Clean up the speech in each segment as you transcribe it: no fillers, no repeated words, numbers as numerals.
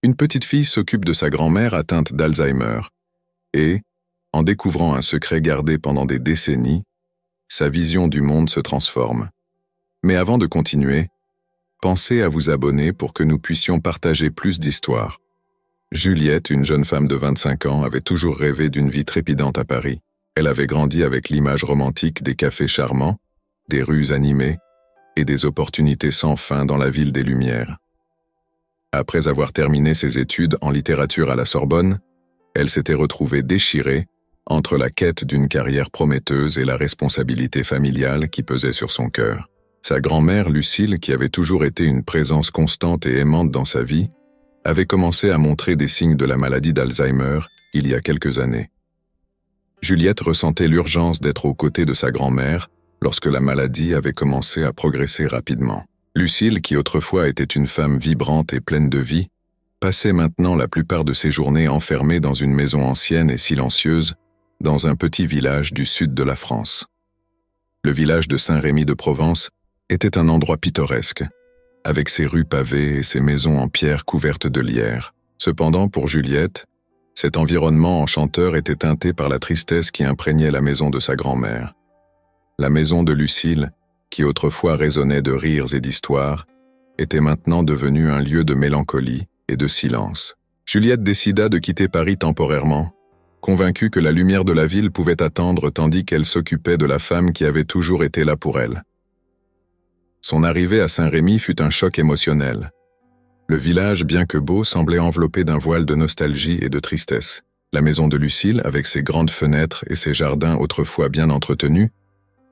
Une petite fille s'occupe de sa grand-mère atteinte d'Alzheimer et, en découvrant un secret gardé pendant des décennies, sa vision du monde se transforme. Mais avant de continuer, pensez à vous abonner pour que nous puissions partager plus d'histoires. Juliette, une jeune femme de 25 ans, avait toujours rêvé d'une vie trépidante à Paris. Elle avait grandi avec l'image romantique des cafés charmants, des rues animées et des opportunités sans fin dans la ville des Lumières. Après avoir terminé ses études en littérature à la Sorbonne, elle s'était retrouvée déchirée entre la quête d'une carrière prometteuse et la responsabilité familiale qui pesait sur son cœur. Sa grand-mère, Lucille, qui avait toujours été une présence constante et aimante dans sa vie, avait commencé à montrer des signes de la maladie d'Alzheimer il y a quelques années. Juliette ressentait l'urgence d'être aux côtés de sa grand-mère lorsque la maladie avait commencé à progresser rapidement. Lucille, qui autrefois était une femme vibrante et pleine de vie, passait maintenant la plupart de ses journées enfermée dans une maison ancienne et silencieuse, dans un petit village du sud de la France. Le village de Saint-Rémy-de-Provence était un endroit pittoresque, avec ses rues pavées et ses maisons en pierre couvertes de lierre. Cependant, pour Juliette, cet environnement enchanteur était teinté par la tristesse qui imprégnait la maison de sa grand-mère. La maison de Lucille, qui autrefois résonnait de rires et d'histoires, était maintenant devenue un lieu de mélancolie et de silence. Juliette décida de quitter Paris temporairement, convaincue que la lumière de la ville pouvait attendre tandis qu'elle s'occupait de la femme qui avait toujours été là pour elle. Son arrivée à Saint-Rémy fut un choc émotionnel. Le village, bien que beau, semblait enveloppé d'un voile de nostalgie et de tristesse. La maison de Lucille, avec ses grandes fenêtres et ses jardins autrefois bien entretenus,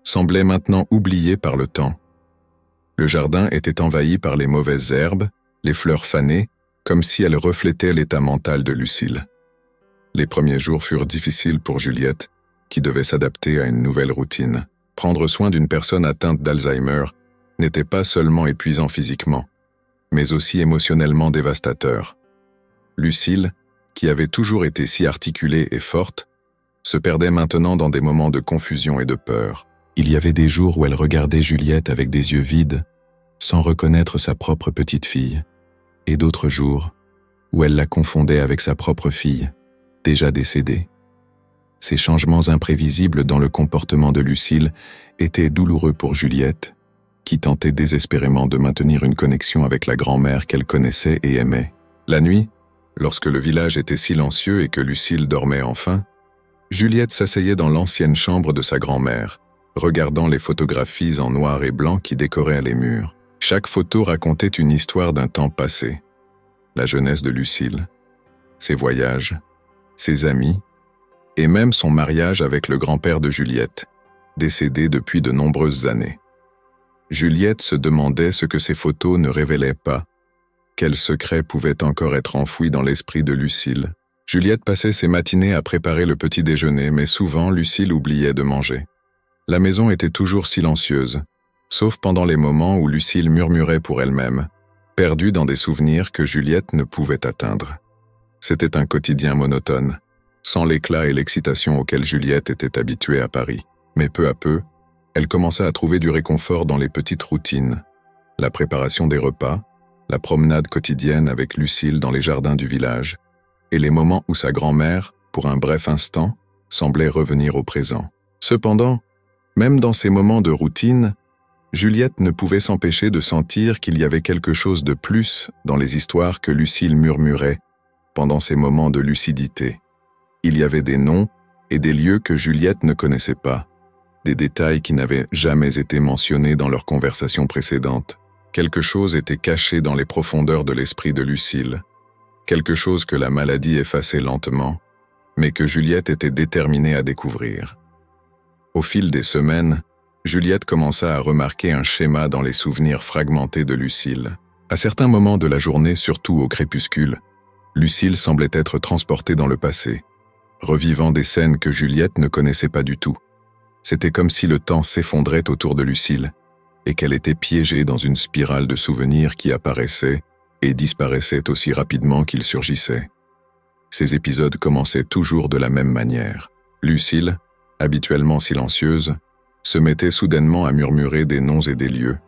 semblait maintenant oubliée par le temps. Le jardin était envahi par les mauvaises herbes, les fleurs fanées, comme si elles reflétaient l'état mental de Lucille. Les premiers jours furent difficiles pour Juliette, qui devait s'adapter à une nouvelle routine. Prendre soin d'une personne atteinte d'Alzheimer n'était pas seulement épuisant physiquement, mais aussi émotionnellement dévastateur. Lucille, qui avait toujours été si articulée et forte, se perdait maintenant dans des moments de confusion et de peur. Il y avait des jours où elle regardait Juliette avec des yeux vides, sans reconnaître sa propre petite fille, et d'autres jours où elle la confondait avec sa propre fille, déjà décédée. Ces changements imprévisibles dans le comportement de Lucille étaient douloureux pour Juliette, qui tentait désespérément de maintenir une connexion avec la grand-mère qu'elle connaissait et aimait. La nuit, lorsque le village était silencieux et que Lucille dormait enfin, Juliette s'asseyait dans l'ancienne chambre de sa grand-mère, regardant les photographies en noir et blanc qui décoraient les murs. Chaque photo racontait une histoire d'un temps passé. La jeunesse de Lucille, ses voyages, ses amis, et même son mariage avec le grand-père de Juliette, décédé depuis de nombreuses années. Juliette se demandait ce que ces photos ne révélaient pas, quel secret pouvait encore être enfoui dans l'esprit de Lucille. Juliette passait ses matinées à préparer le petit déjeuner, mais souvent Lucille oubliait de manger. La maison était toujours silencieuse, sauf pendant les moments où Lucille murmurait pour elle-même, perdue dans des souvenirs que Juliette ne pouvait atteindre. C'était un quotidien monotone, sans l'éclat et l'excitation auxquels Juliette était habituée à Paris. Mais peu à peu, elle commença à trouver du réconfort dans les petites routines, la préparation des repas, la promenade quotidienne avec Lucille dans les jardins du village, et les moments où sa grand-mère, pour un bref instant, semblait revenir au présent. Cependant, même dans ces moments de routine, Juliette ne pouvait s'empêcher de sentir qu'il y avait quelque chose de plus dans les histoires que Lucille murmurait pendant ces moments de lucidité. Il y avait des noms et des lieux que Juliette ne connaissait pas, des détails qui n'avaient jamais été mentionnés dans leur conversation précédente. Quelque chose était caché dans les profondeurs de l'esprit de Lucille, quelque chose que la maladie effaçait lentement, mais que Juliette était déterminée à découvrir. Au fil des semaines, Juliette commença à remarquer un schéma dans les souvenirs fragmentés de Lucille. À certains moments de la journée, surtout au crépuscule, Lucille semblait être transportée dans le passé, revivant des scènes que Juliette ne connaissait pas du tout. C'était comme si le temps s'effondrait autour de Lucille et qu'elle était piégée dans une spirale de souvenirs qui apparaissaient et disparaissaient aussi rapidement qu'ils surgissaient. Ces épisodes commençaient toujours de la même manière. Lucille, habituellement silencieuse, se mettait soudainement à murmurer des noms et des lieux.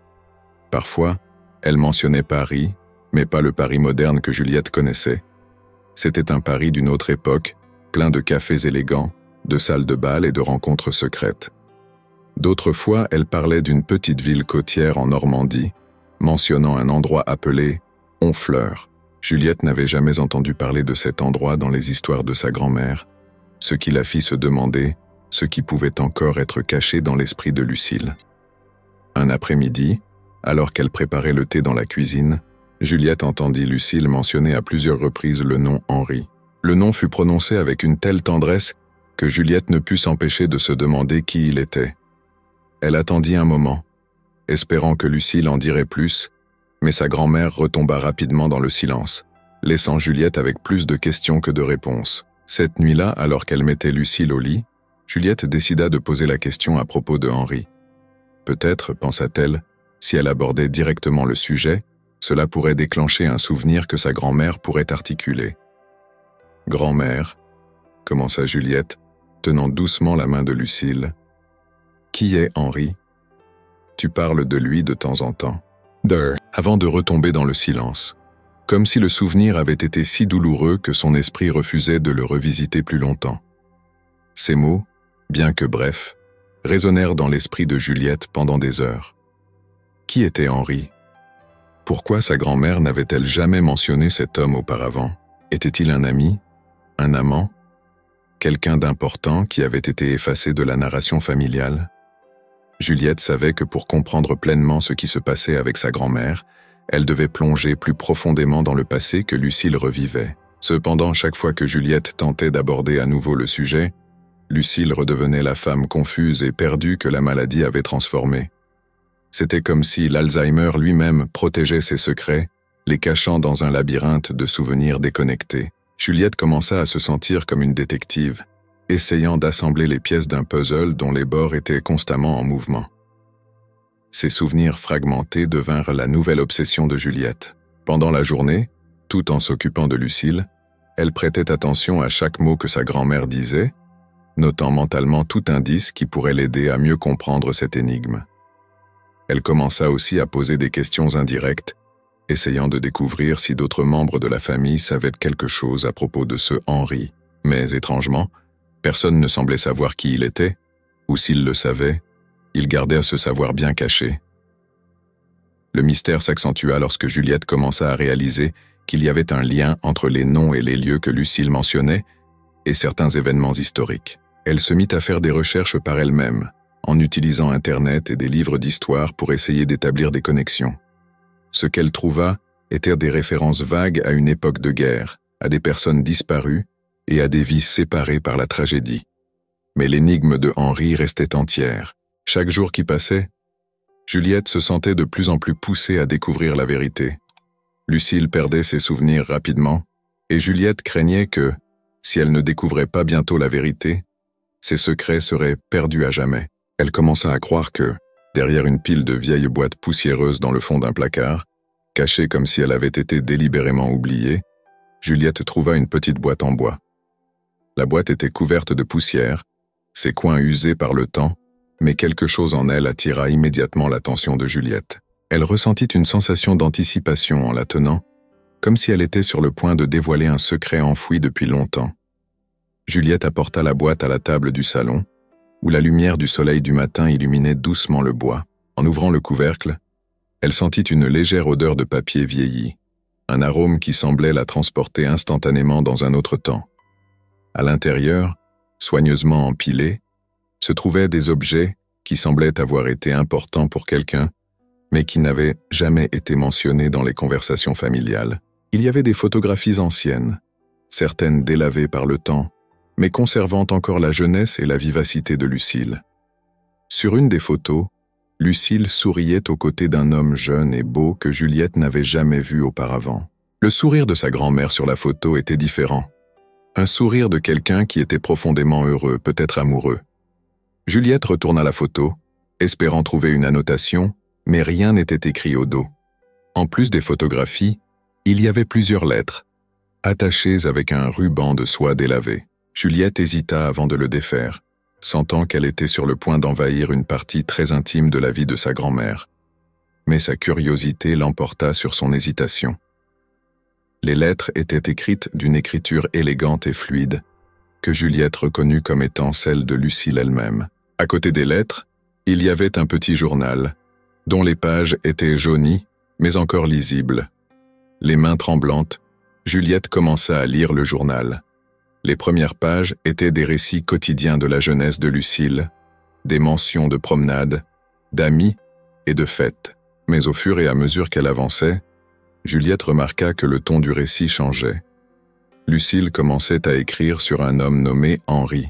Parfois, elle mentionnait Paris, mais pas le Paris moderne que Juliette connaissait. C'était un Paris d'une autre époque, plein de cafés élégants, de salles de bal et de rencontres secrètes. D'autres fois, elle parlait d'une petite ville côtière en Normandie, mentionnant un endroit appelé Honfleur. Juliette n'avait jamais entendu parler de cet endroit dans les histoires de sa grand-mère, ce qui la fit se demander ce qui pouvait encore être caché dans l'esprit de Lucille. Un après-midi, alors qu'elle préparait le thé dans la cuisine, Juliette entendit Lucille mentionner à plusieurs reprises le nom Henri. Le nom fut prononcé avec une telle tendresse que Juliette ne put s'empêcher de se demander qui il était. Elle attendit un moment, espérant que Lucille en dirait plus, mais sa grand-mère retomba rapidement dans le silence, laissant Juliette avec plus de questions que de réponses. Cette nuit-là, alors qu'elle mettait Lucille au lit, Juliette décida de poser la question à propos de Henri. Peut-être, pensa-t-elle, si elle abordait directement le sujet, cela pourrait déclencher un souvenir que sa grand-mère pourrait articuler. « Grand-mère », commença Juliette, tenant doucement la main de Lucille. « Qui est Henri ? Tu parles de lui de temps en temps. » Avant de retomber dans le silence, comme si le souvenir avait été si douloureux que son esprit refusait de le revisiter plus longtemps. Ces mots, bien que brefs, résonnèrent dans l'esprit de Juliette pendant des heures. Qui était Henri ? Pourquoi sa grand-mère n'avait-elle jamais mentionné cet homme auparavant ? Était-il un ami ? Un amant ? Quelqu'un d'important qui avait été effacé de la narration familiale ? Juliette savait que pour comprendre pleinement ce qui se passait avec sa grand-mère, elle devait plonger plus profondément dans le passé que Lucille revivait. Cependant, chaque fois que Juliette tentait d'aborder à nouveau le sujet, Lucille redevenait la femme confuse et perdue que la maladie avait transformée. C'était comme si l'Alzheimer lui-même protégeait ses secrets, les cachant dans un labyrinthe de souvenirs déconnectés. Juliette commença à se sentir comme une détective, essayant d'assembler les pièces d'un puzzle dont les bords étaient constamment en mouvement. Ces souvenirs fragmentés devinrent la nouvelle obsession de Juliette. Pendant la journée, tout en s'occupant de Lucille, elle prêtait attention à chaque mot que sa grand-mère disait, notant mentalement tout indice qui pourrait l'aider à mieux comprendre cette énigme. Elle commença aussi à poser des questions indirectes, essayant de découvrir si d'autres membres de la famille savaient quelque chose à propos de ce Henri. Mais étrangement, personne ne semblait savoir qui il était, ou s'il le savait, il gardait à ce savoir bien caché. Le mystère s'accentua lorsque Juliette commença à réaliser qu'il y avait un lien entre les noms et les lieux que Lucille mentionnait et certains événements historiques. Elle se mit à faire des recherches par elle-même, en utilisant Internet et des livres d'histoire pour essayer d'établir des connexions. Ce qu'elle trouva étaient des références vagues à une époque de guerre, à des personnes disparues et à des vies séparées par la tragédie. Mais l'énigme de Henri restait entière. Chaque jour qui passait, Juliette se sentait de plus en plus poussée à découvrir la vérité. Lucille perdait ses souvenirs rapidement, et Juliette craignait que, si elle ne découvrait pas bientôt la vérité, ses secrets seraient perdus à jamais. Elle commença à croire que, derrière une pile de vieilles boîtes poussiéreuses dans le fond d'un placard, cachée comme si elle avait été délibérément oubliée, Juliette trouva une petite boîte en bois. La boîte était couverte de poussière, ses coins usés par le temps, mais quelque chose en elle attira immédiatement l'attention de Juliette. Elle ressentit une sensation d'anticipation en la tenant, comme si elle était sur le point de dévoiler un secret enfoui depuis longtemps. Juliette apporta la boîte à la table du salon, où la lumière du soleil du matin illuminait doucement le bois. En ouvrant le couvercle, elle sentit une légère odeur de papier vieilli, un arôme qui semblait la transporter instantanément dans un autre temps. À l'intérieur, soigneusement empilés, se trouvaient des objets qui semblaient avoir été importants pour quelqu'un, mais qui n'avaient jamais été mentionnés dans les conversations familiales. Il y avait des photographies anciennes, certaines délavées par le temps, mais conservant encore la jeunesse et la vivacité de Lucille. Sur une des photos, Lucille souriait aux côtés d'un homme jeune et beau que Juliette n'avait jamais vu auparavant. Le sourire de sa grand-mère sur la photo était différent. Un sourire de quelqu'un qui était profondément heureux, peut-être amoureux. Juliette retourna la photo, espérant trouver une annotation, mais rien n'était écrit au dos. En plus des photographies, il y avait plusieurs lettres, attachées avec un ruban de soie délavé. Juliette hésita avant de le défaire, sentant qu'elle était sur le point d'envahir une partie très intime de la vie de sa grand-mère. Mais sa curiosité l'emporta sur son hésitation. Les lettres étaient écrites d'une écriture élégante et fluide, que Juliette reconnut comme étant celle de Lucile elle-même. À côté des lettres, il y avait un petit journal, dont les pages étaient jaunies, mais encore lisibles. Les mains tremblantes, Juliette commença à lire le journal. Les premières pages étaient des récits quotidiens de la jeunesse de Lucile, des mentions de promenades, d'amis et de fêtes. Mais au fur et à mesure qu'elle avançait, Juliette remarqua que le ton du récit changeait. Lucile commençait à écrire sur un homme nommé Henri.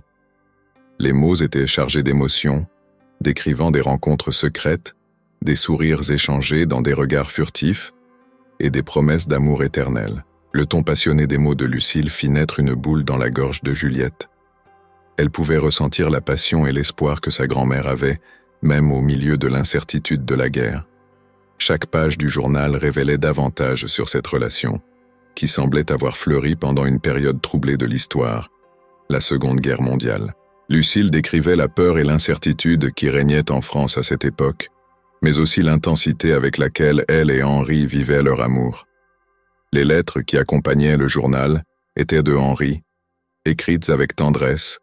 Les mots étaient chargés d'émotions, décrivant des rencontres secrètes, des sourires échangés dans des regards furtifs et des promesses d'amour éternel. Le ton passionné des mots de Lucile fit naître une boule dans la gorge de Juliette. Elle pouvait ressentir la passion et l'espoir que sa grand-mère avait, même au milieu de l'incertitude de la guerre. Chaque page du journal révélait davantage sur cette relation, qui semblait avoir fleuri pendant une période troublée de l'histoire, la Seconde Guerre mondiale. Lucile décrivait la peur et l'incertitude qui régnaient en France à cette époque, mais aussi l'intensité avec laquelle elle et Henri vivaient leur amour. Les lettres qui accompagnaient le journal étaient de Henri, écrites avec tendresse,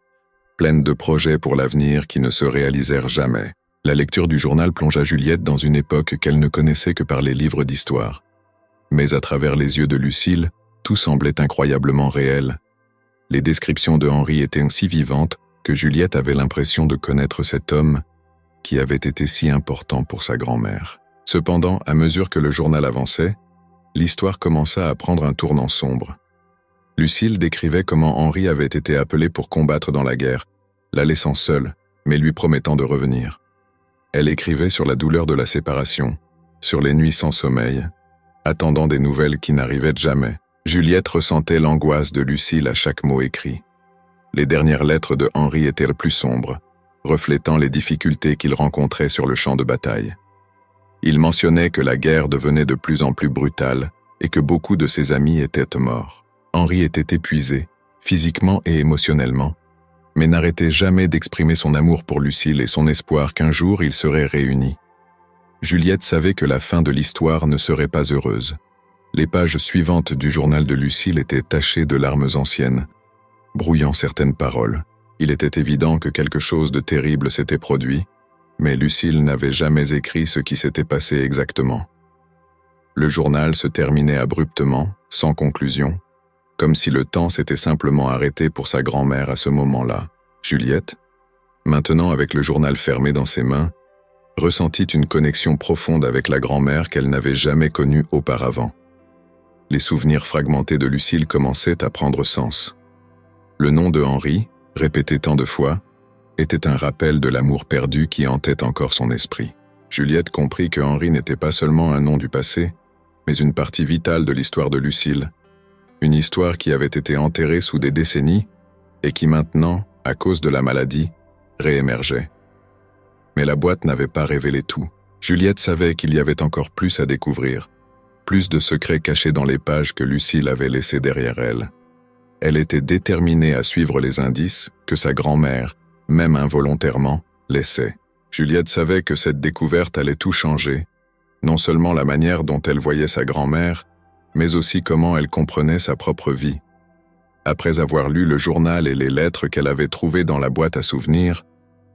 pleines de projets pour l'avenir qui ne se réalisèrent jamais. La lecture du journal plongea Juliette dans une époque qu'elle ne connaissait que par les livres d'histoire. Mais à travers les yeux de Lucile, tout semblait incroyablement réel. Les descriptions de Henri étaient si vivantes que Juliette avait l'impression de connaître cet homme qui avait été si important pour sa grand-mère. Cependant, à mesure que le journal avançait, l'histoire commença à prendre un tournant sombre. Lucile décrivait comment Henri avait été appelé pour combattre dans la guerre, la laissant seule, mais lui promettant de revenir. Elle écrivait sur la douleur de la séparation, sur les nuits sans sommeil, attendant des nouvelles qui n'arrivaient jamais. Juliette ressentait l'angoisse de Lucile à chaque mot écrit. Les dernières lettres de Henri étaient les plus sombres, reflétant les difficultés qu'il rencontrait sur le champ de bataille. Il mentionnait que la guerre devenait de plus en plus brutale et que beaucoup de ses amis étaient morts. Henri était épuisé, physiquement et émotionnellement, mais n'arrêtait jamais d'exprimer son amour pour Lucile et son espoir qu'un jour ils seraient réunis. Juliette savait que la fin de l'histoire ne serait pas heureuse. Les pages suivantes du journal de Lucile étaient tachées de larmes anciennes, brouillant certaines paroles. Il était évident que quelque chose de terrible s'était produit, mais Lucile n'avait jamais écrit ce qui s'était passé exactement. Le journal se terminait abruptement, sans conclusion, comme si le temps s'était simplement arrêté pour sa grand-mère à ce moment-là. Juliette, maintenant avec le journal fermé dans ses mains, ressentit une connexion profonde avec la grand-mère qu'elle n'avait jamais connue auparavant. Les souvenirs fragmentés de Lucile commençaient à prendre sens. Le nom de Henri, répété tant de fois, était un rappel de l'amour perdu qui hantait encore son esprit. Juliette comprit que Henri n'était pas seulement un nom du passé, mais une partie vitale de l'histoire de Lucile, une histoire qui avait été enterrée sous des décennies et qui maintenant, à cause de la maladie, réémergeait. Mais la boîte n'avait pas révélé tout. Juliette savait qu'il y avait encore plus à découvrir, plus de secrets cachés dans les pages que Lucile avait laissés derrière elle. Elle était déterminée à suivre les indices que sa grand-mère, même involontairement, laissait. Juliette savait que cette découverte allait tout changer, non seulement la manière dont elle voyait sa grand-mère, mais aussi comment elle comprenait sa propre vie. Après avoir lu le journal et les lettres qu'elle avait trouvées dans la boîte à souvenirs,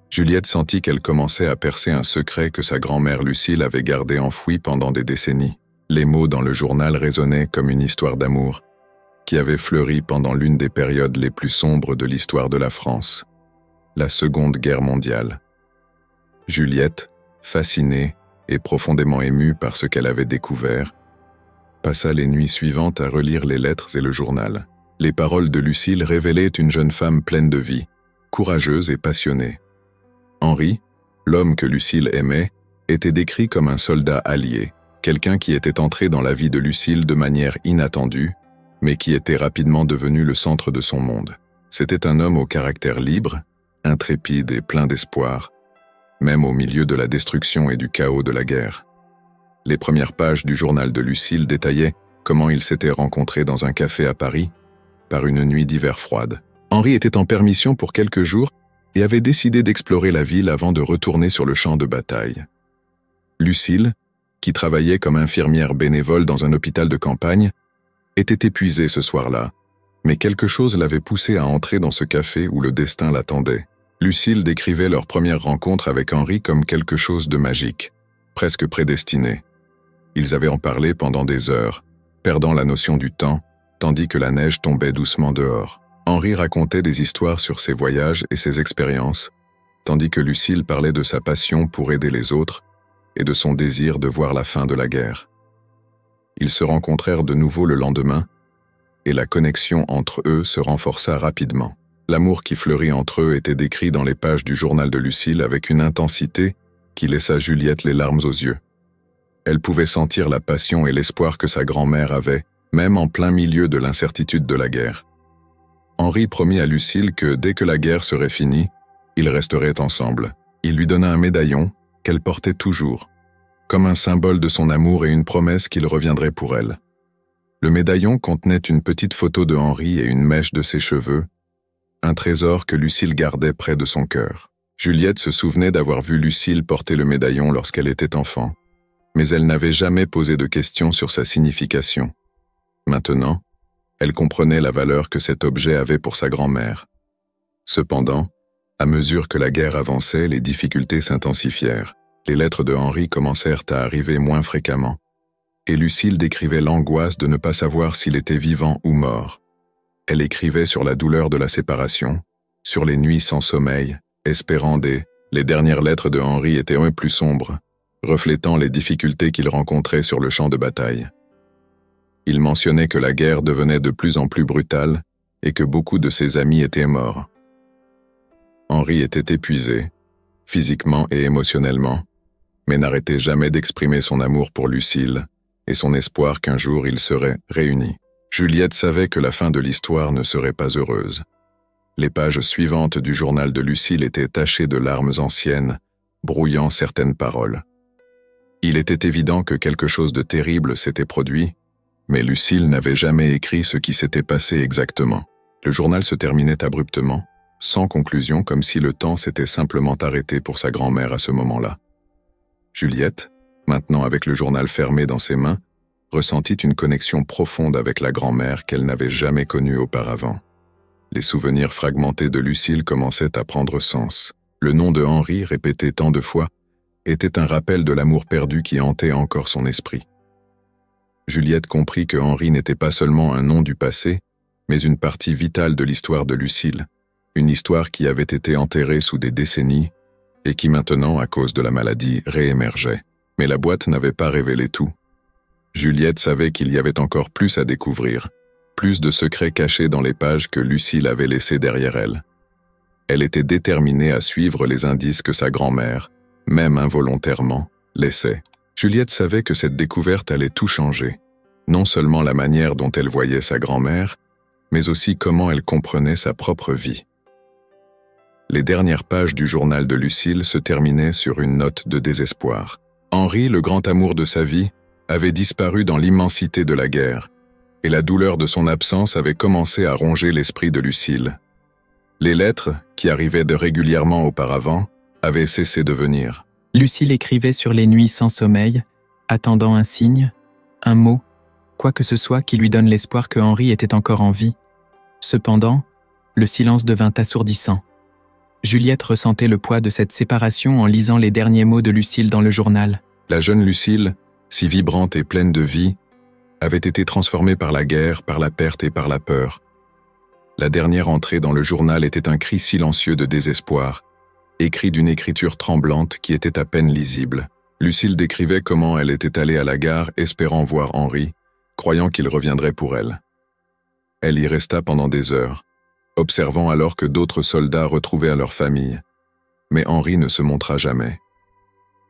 Juliette sentit qu'elle commençait à percer un secret que sa grand-mère Lucile avait gardé enfoui pendant des décennies. Les mots dans le journal résonnaient comme une histoire d'amour, qui avait fleuri pendant l'une des périodes les plus sombres de l'histoire de la France, la Seconde Guerre mondiale. Juliette, fascinée et profondément émue par ce qu'elle avait découvert, passa les nuits suivantes à relire les lettres et le journal. Les paroles de Lucile révélaient une jeune femme pleine de vie, courageuse et passionnée. Henri, l'homme que Lucile aimait, était décrit comme un soldat allié, quelqu'un qui était entré dans la vie de Lucile de manière inattendue, mais qui était rapidement devenu le centre de son monde. C'était un homme au caractère libre, intrépide et plein d'espoir, même au milieu de la destruction et du chaos de la guerre. Les premières pages du journal de Lucile détaillaient comment ils s'étaient rencontrés dans un café à Paris, par une nuit d'hiver froide. Henri était en permission pour quelques jours et avait décidé d'explorer la ville avant de retourner sur le champ de bataille. Lucile, qui travaillait comme infirmière bénévole dans un hôpital de campagne, était épuisé ce soir-là, mais quelque chose l'avait poussé à entrer dans ce café où le destin l'attendait. Lucille décrivait leur première rencontre avec Henri comme quelque chose de magique, presque prédestiné. Ils avaient en parlé pendant des heures, perdant la notion du temps, tandis que la neige tombait doucement dehors. Henri racontait des histoires sur ses voyages et ses expériences, tandis que Lucille parlait de sa passion pour aider les autres et de son désir de voir la fin de la guerre. Ils se rencontrèrent de nouveau le lendemain, et la connexion entre eux se renforça rapidement. L'amour qui fleurit entre eux était décrit dans les pages du journal de Lucille avec une intensité qui laissa Juliette les larmes aux yeux. Elle pouvait sentir la passion et l'espoir que sa grand-mère avait, même en plein milieu de l'incertitude de la guerre. Henri promit à Lucille que dès que la guerre serait finie, ils resteraient ensemble. Il lui donna un médaillon qu'elle portait toujours, comme un symbole de son amour et une promesse qu'il reviendrait pour elle. Le médaillon contenait une petite photo de Henri et une mèche de ses cheveux, un trésor que Lucille gardait près de son cœur. Juliette se souvenait d'avoir vu Lucille porter le médaillon lorsqu'elle était enfant, mais elle n'avait jamais posé de questions sur sa signification. Maintenant, elle comprenait la valeur que cet objet avait pour sa grand-mère. Cependant, à mesure que la guerre avançait, les difficultés s'intensifièrent. Les lettres de Henri commencèrent à arriver moins fréquemment, et Lucille décrivait l'angoisse de ne pas savoir s'il était vivant ou mort. Elle écrivait sur la douleur de la séparation, sur les nuits sans sommeil, espérant Les dernières lettres de Henri étaient un peu plus sombres, reflétant les difficultés qu'il rencontrait sur le champ de bataille. Il mentionnait que la guerre devenait de plus en plus brutale et que beaucoup de ses amis étaient morts. Henri était épuisé, physiquement et émotionnellement, mais n'arrêtait jamais d'exprimer son amour pour Lucille et son espoir qu'un jour ils seraient réunis. Juliette savait que la fin de l'histoire ne serait pas heureuse. Les pages suivantes du journal de Lucille étaient tachées de larmes anciennes, brouillant certaines paroles. Il était évident que quelque chose de terrible s'était produit, mais Lucille n'avait jamais écrit ce qui s'était passé exactement. Le journal se terminait abruptement, sans conclusion, comme si le temps s'était simplement arrêté pour sa grand-mère à ce moment-là. Juliette, maintenant avec le journal fermé dans ses mains, ressentit une connexion profonde avec la grand-mère qu'elle n'avait jamais connue auparavant. Les souvenirs fragmentés de Lucille commençaient à prendre sens. Le nom de Henri, répété tant de fois, était un rappel de l'amour perdu qui hantait encore son esprit. Juliette comprit que Henri n'était pas seulement un nom du passé, mais une partie vitale de l'histoire de Lucille, une histoire qui avait été enterrée sous des décennies et qui maintenant, à cause de la maladie, réémergeait. Mais la boîte n'avait pas révélé tout. Juliette savait qu'il y avait encore plus à découvrir, plus de secrets cachés dans les pages que Lucille avait laissés derrière elle. Elle était déterminée à suivre les indices que sa grand-mère, même involontairement, laissait. Juliette savait que cette découverte allait tout changer, non seulement la manière dont elle voyait sa grand-mère, mais aussi comment elle comprenait sa propre vie. Les dernières pages du journal de Lucille se terminaient sur une note de désespoir. Henri, le grand amour de sa vie, avait disparu dans l'immensité de la guerre, et la douleur de son absence avait commencé à ronger l'esprit de Lucille. Les lettres, qui arrivaient de régulièrement auparavant, avaient cessé de venir. Lucille écrivait sur les nuits sans sommeil, attendant un signe, un mot, quoi que ce soit qui lui donne l'espoir que Henri était encore en vie. Cependant, le silence devint assourdissant. Juliette ressentait le poids de cette séparation en lisant les derniers mots de Lucille dans le journal. La jeune Lucille, si vibrante et pleine de vie, avait été transformée par la guerre, par la perte et par la peur. La dernière entrée dans le journal était un cri silencieux de désespoir, écrit d'une écriture tremblante qui était à peine lisible. Lucille décrivait comment elle était allée à la gare espérant voir Henri, croyant qu'il reviendrait pour elle. Elle y resta pendant des heures, observant alors que d'autres soldats retrouvaient à leur famille. Mais Henri ne se montra jamais.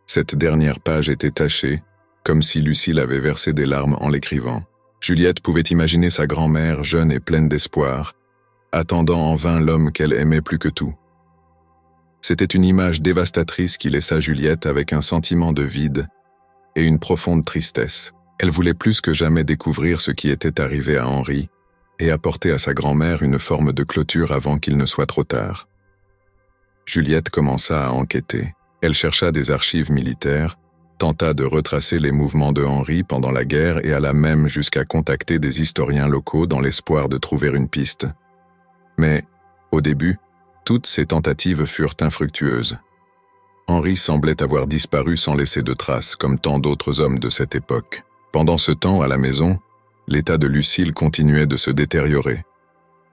Cette dernière page était tachée, comme si Lucille avait versé des larmes en l'écrivant. Juliette pouvait imaginer sa grand-mère, jeune et pleine d'espoir, attendant en vain l'homme qu'elle aimait plus que tout. C'était une image dévastatrice qui laissa Juliette avec un sentiment de vide et une profonde tristesse. Elle voulait plus que jamais découvrir ce qui était arrivé à Henri et apporter à sa grand-mère une forme de clôture avant qu'il ne soit trop tard. Juliette commença à enquêter. Elle chercha des archives militaires, tenta de retracer les mouvements de Henri pendant la guerre et alla même jusqu'à contacter des historiens locaux dans l'espoir de trouver une piste. Mais, au début, toutes ces tentatives furent infructueuses. Henri semblait avoir disparu sans laisser de traces, comme tant d'autres hommes de cette époque. Pendant ce temps, à la maison, l'état de Lucille continuait de se détériorer.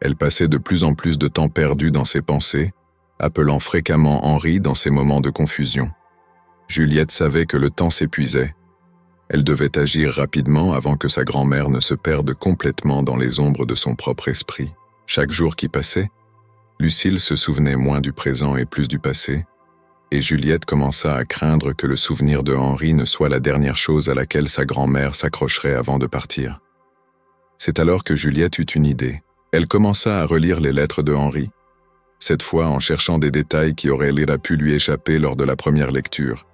Elle passait de plus en plus de temps perdu dans ses pensées, appelant fréquemment Henri dans ses moments de confusion. Juliette savait que le temps s'épuisait. Elle devait agir rapidement avant que sa grand-mère ne se perde complètement dans les ombres de son propre esprit. Chaque jour qui passait, Lucille se souvenait moins du présent et plus du passé, et Juliette commença à craindre que le souvenir de Henri ne soit la dernière chose à laquelle sa grand-mère s'accrocherait avant de partir. C'est alors que Juliette eut une idée. Elle commença à relire les lettres de Henri, cette fois en cherchant des détails qui auraient pu lui échapper lors de la première lecture.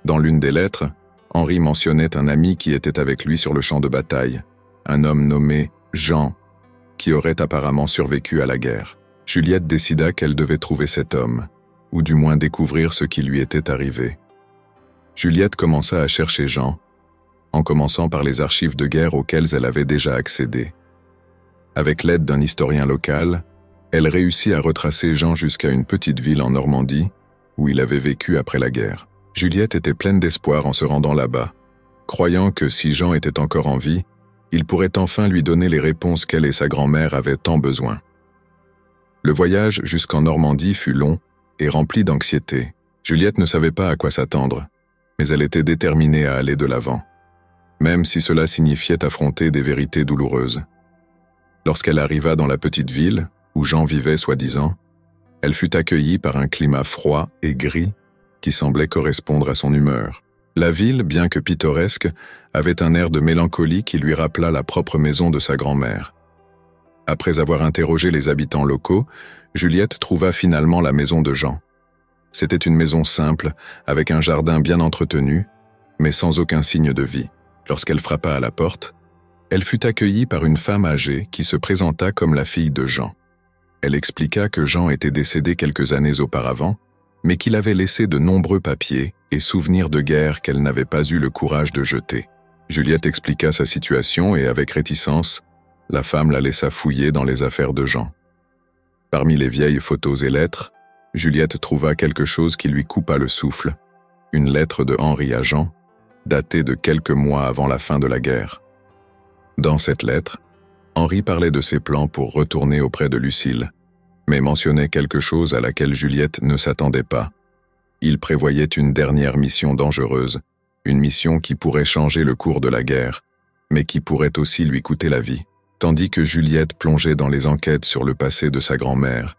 Dans l'une des lettres, Henri mentionnait un ami qui était avec lui sur le champ de bataille, un homme nommé Jean, qui aurait apparemment survécu à la guerre. Juliette décida qu'elle devait trouver cet homme, ou du moins découvrir ce qui lui était arrivé. Juliette commença à chercher Jean, en commençant par les archives de guerre auxquelles elle avait déjà accédé. Avec l'aide d'un historien local, elle réussit à retracer Jean jusqu'à une petite ville en Normandie, où il avait vécu après la guerre. Juliette était pleine d'espoir en se rendant là-bas, croyant que si Jean était encore en vie, il pourrait enfin lui donner les réponses qu'elle et sa grand-mère avaient tant besoin. Le voyage jusqu'en Normandie fut long et rempli d'anxiété. Juliette ne savait pas à quoi s'attendre, mais elle était déterminée à aller de l'avant, même si cela signifiait affronter des vérités douloureuses. Lorsqu'elle arriva dans la petite ville, où Jean vivait soi-disant, elle fut accueillie par un climat froid et gris qui semblait correspondre à son humeur. La ville, bien que pittoresque, avait un air de mélancolie qui lui rappela la propre maison de sa grand-mère. Après avoir interrogé les habitants locaux, Juliette trouva finalement la maison de Jean. C'était une maison simple, avec un jardin bien entretenu, mais sans aucun signe de vie. Lorsqu'elle frappa à la porte, elle fut accueillie par une femme âgée qui se présenta comme la fille de Jean. Elle expliqua que Jean était décédé quelques années auparavant, mais qu'il avait laissé de nombreux papiers et souvenirs de guerre qu'elle n'avait pas eu le courage de jeter. Juliette expliqua sa situation et avec réticence, la femme la laissa fouiller dans les affaires de Jean. Parmi les vieilles photos et lettres, Juliette trouva quelque chose qui lui coupa le souffle, une lettre de Henri à Jean, datée de quelques mois avant la fin de la guerre. Dans cette lettre, Henri parlait de ses plans pour retourner auprès de Lucille, mais mentionnait quelque chose à laquelle Juliette ne s'attendait pas. Il prévoyait une dernière mission dangereuse, une mission qui pourrait changer le cours de la guerre, mais qui pourrait aussi lui coûter la vie. Tandis que Juliette plongeait dans les enquêtes sur le passé de sa grand-mère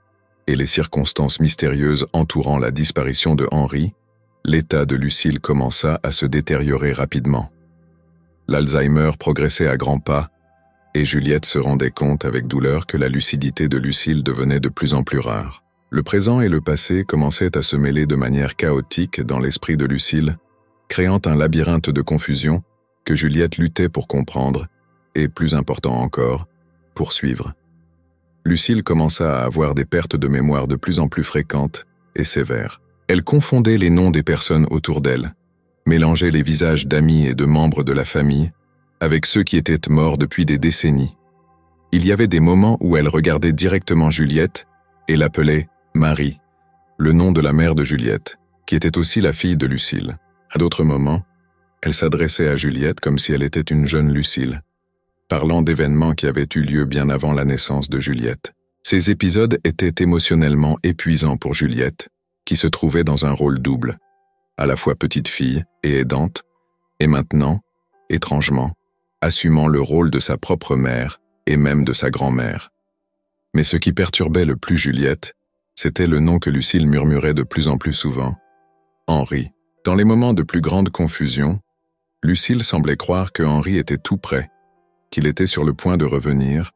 et les circonstances mystérieuses entourant la disparition de Henri, l'état de Lucille commença à se détériorer rapidement. L'Alzheimer progressait à grands pas, et Juliette se rendait compte avec douleur que la lucidité de Lucille devenait de plus en plus rare. Le présent et le passé commençaient à se mêler de manière chaotique dans l'esprit de Lucille, créant un labyrinthe de confusion que Juliette luttait pour comprendre, et plus important encore, pour suivre. Lucille commença à avoir des pertes de mémoire de plus en plus fréquentes et sévères. Elle confondait les noms des personnes autour d'elle, mélangeait les visages d'amis et de membres de la famille avec ceux qui étaient morts depuis des décennies. Il y avait des moments où elle regardait directement Juliette et l'appelait Marie, le nom de la mère de Juliette, qui était aussi la fille de Lucille. À d'autres moments, elle s'adressait à Juliette comme si elle était une jeune Lucille, parlant d'événements qui avaient eu lieu bien avant la naissance de Juliette. Ces épisodes étaient émotionnellement épuisants pour Juliette, qui se trouvait dans un rôle double, à la fois petite fille et aidante, et maintenant, étrangement, assumant le rôle de sa propre mère et même de sa grand-mère. Mais ce qui perturbait le plus Juliette, c'était le nom que Lucille murmurait de plus en plus souvent, Henri. Dans les moments de plus grande confusion, Lucille semblait croire que Henri était tout près, qu'il était sur le point de revenir,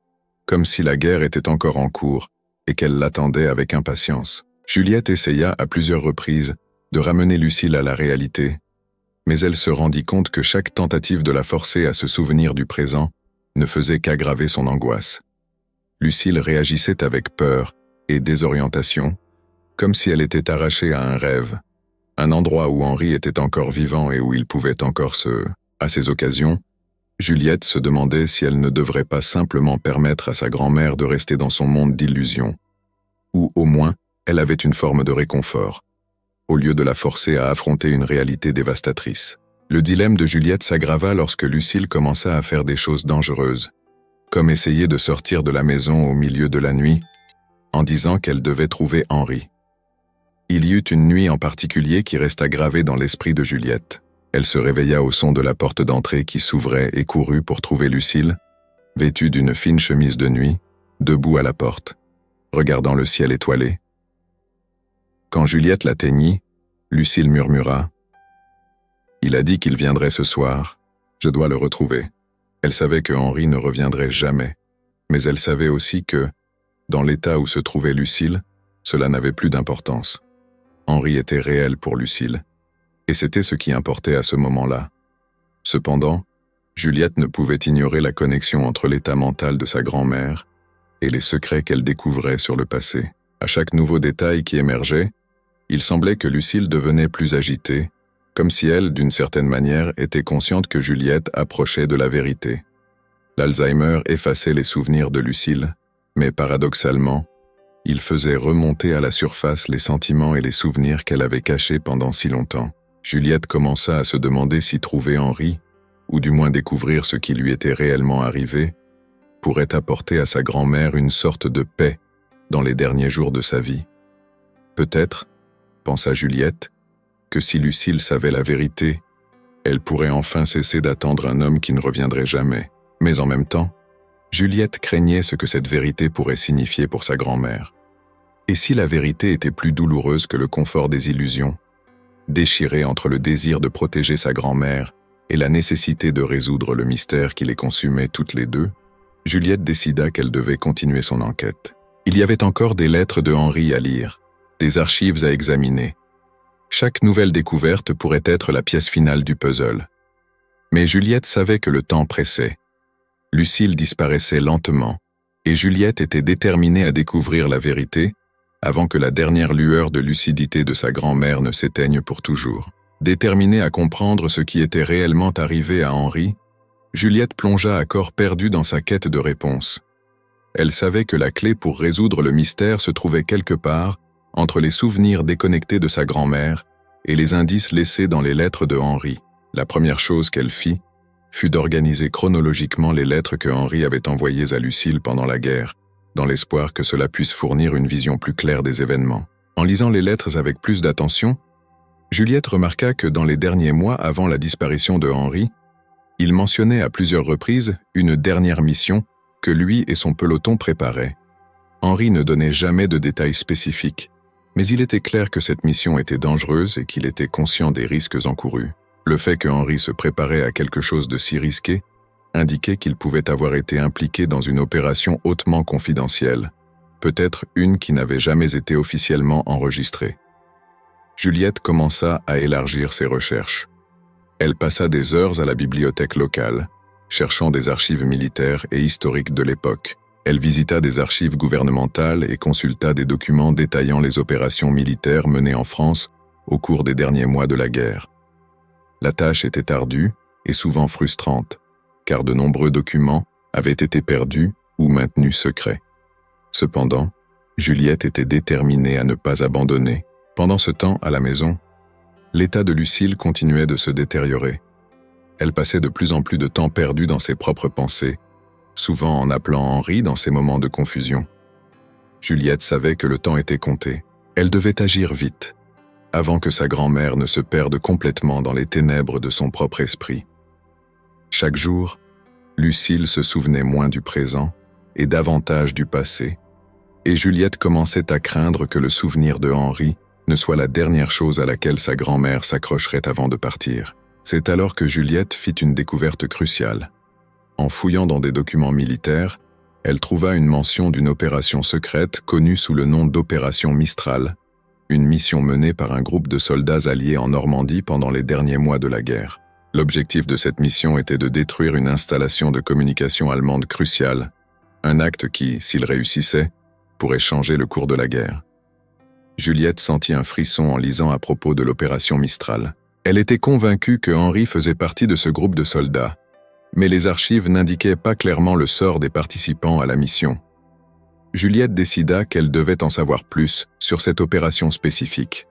comme si la guerre était encore en cours et qu'elle l'attendait avec impatience. Juliette essaya à plusieurs reprises de ramener Lucille à la réalité, mais elle se rendit compte que chaque tentative de la forcer à se souvenir du présent ne faisait qu'aggraver son angoisse. Lucille réagissait avec peur et désorientation, comme si elle était arrachée à un rêve. un endroit où Henri était encore vivant et où il pouvait encore À ces occasions, Juliette se demandait si elle ne devrait pas simplement permettre à sa grand-mère de rester dans son monde d'illusions, ou au moins, elle avait une forme de réconfort, au lieu de la forcer à affronter une réalité dévastatrice. Le dilemme de Juliette s'aggrava lorsque Lucille commença à faire des choses dangereuses, comme essayer de sortir de la maison au milieu de la nuit, en disant qu'elle devait trouver Henri. Il y eut une nuit en particulier qui resta gravée dans l'esprit de Juliette. Elle se réveilla au son de la porte d'entrée qui s'ouvrait et courut pour trouver Lucille, vêtue d'une fine chemise de nuit, debout à la porte, regardant le ciel étoilé. Quand Juliette l'atteignit, Lucille murmura « Il a dit qu'il viendrait ce soir, je dois le retrouver. » Elle savait que Henri ne reviendrait jamais, mais elle savait aussi que, dans l'état où se trouvait Lucille, cela n'avait plus d'importance. Henri était réel pour Lucille, et c'était ce qui importait à ce moment-là. Cependant, Juliette ne pouvait ignorer la connexion entre l'état mental de sa grand-mère et les secrets qu'elle découvrait sur le passé. À chaque nouveau détail qui émergeait, il semblait que Lucille devenait plus agitée, comme si elle, d'une certaine manière, était consciente que Juliette approchait de la vérité. L'Alzheimer effaçait les souvenirs de Lucille, mais paradoxalement, il faisait remonter à la surface les sentiments et les souvenirs qu'elle avait cachés pendant si longtemps. Juliette commença à se demander si trouver Henri, ou du moins découvrir ce qui lui était réellement arrivé, pourrait apporter à sa grand-mère une sorte de paix dans les derniers jours de sa vie. Peut-être, pensa Juliette, que si Lucille savait la vérité, elle pourrait enfin cesser d'attendre un homme qui ne reviendrait jamais. Mais en même temps, Juliette craignait ce que cette vérité pourrait signifier pour sa grand-mère. Et si la vérité était plus douloureuse que le confort des illusions, déchirée entre le désir de protéger sa grand-mère et la nécessité de résoudre le mystère qui les consumait toutes les deux, Juliette décida qu'elle devait continuer son enquête. Il y avait encore des lettres de Henri à lire, des archives à examiner. Chaque nouvelle découverte pourrait être la pièce finale du puzzle. Mais Juliette savait que le temps pressait. Lucille disparaissait lentement, et Juliette était déterminée à découvrir la vérité avant que la dernière lueur de lucidité de sa grand-mère ne s'éteigne pour toujours. Déterminée à comprendre ce qui était réellement arrivé à Henri, Juliette plongea à corps perdu dans sa quête de réponse. Elle savait que la clé pour résoudre le mystère se trouvait quelque part entre les souvenirs déconnectés de sa grand-mère et les indices laissés dans les lettres de Henri. La première chose qu'elle fit fut d'organiser chronologiquement les lettres que Henri avait envoyées à Lucille pendant la guerre, dans l'espoir que cela puisse fournir une vision plus claire des événements. En lisant les lettres avec plus d'attention, Juliette remarqua que dans les derniers mois avant la disparition de Henri, il mentionnait à plusieurs reprises une dernière mission que lui et son peloton préparaient. Henri ne donnait jamais de détails spécifiques, mais il était clair que cette mission était dangereuse et qu'il était conscient des risques encourus. Le fait que Henri se préparait à quelque chose de si risqué indiquait qu'il pouvait avoir été impliqué dans une opération hautement confidentielle, peut-être une qui n'avait jamais été officiellement enregistrée. Juliette commença à élargir ses recherches. Elle passa des heures à la bibliothèque locale, cherchant des archives militaires et historiques de l'époque. Elle visita des archives gouvernementales et consulta des documents détaillant les opérations militaires menées en France au cours des derniers mois de la guerre. La tâche était ardue et souvent frustrante, car de nombreux documents avaient été perdus ou maintenus secrets. Cependant, Juliette était déterminée à ne pas abandonner. Pendant ce temps, à la maison, l'état de Lucille continuait de se détériorer. Elle passait de plus en plus de temps perdu dans ses propres pensées, souvent en appelant Henri dans ses moments de confusion. Juliette savait que le temps était compté. Elle devait agir vite, avant que sa grand-mère ne se perde complètement dans les ténèbres de son propre esprit. Chaque jour, Lucille se souvenait moins du présent et davantage du passé, et Juliette commençait à craindre que le souvenir de Henri ne soit la dernière chose à laquelle sa grand-mère s'accrocherait avant de partir. C'est alors que Juliette fit une découverte cruciale. En fouillant dans des documents militaires, elle trouva une mention d'une opération secrète connue sous le nom d'Opération Mistral, une mission menée par un groupe de soldats alliés en Normandie pendant les derniers mois de la guerre. L'objectif de cette mission était de détruire une installation de communication allemande cruciale, un acte qui, s'il réussissait, pourrait changer le cours de la guerre. Juliette sentit un frisson en lisant à propos de l'opération Mistral. Elle était convaincue que Henri faisait partie de ce groupe de soldats, mais les archives n'indiquaient pas clairement le sort des participants à la mission. Juliette décida qu'elle devait en savoir plus sur cette opération spécifique.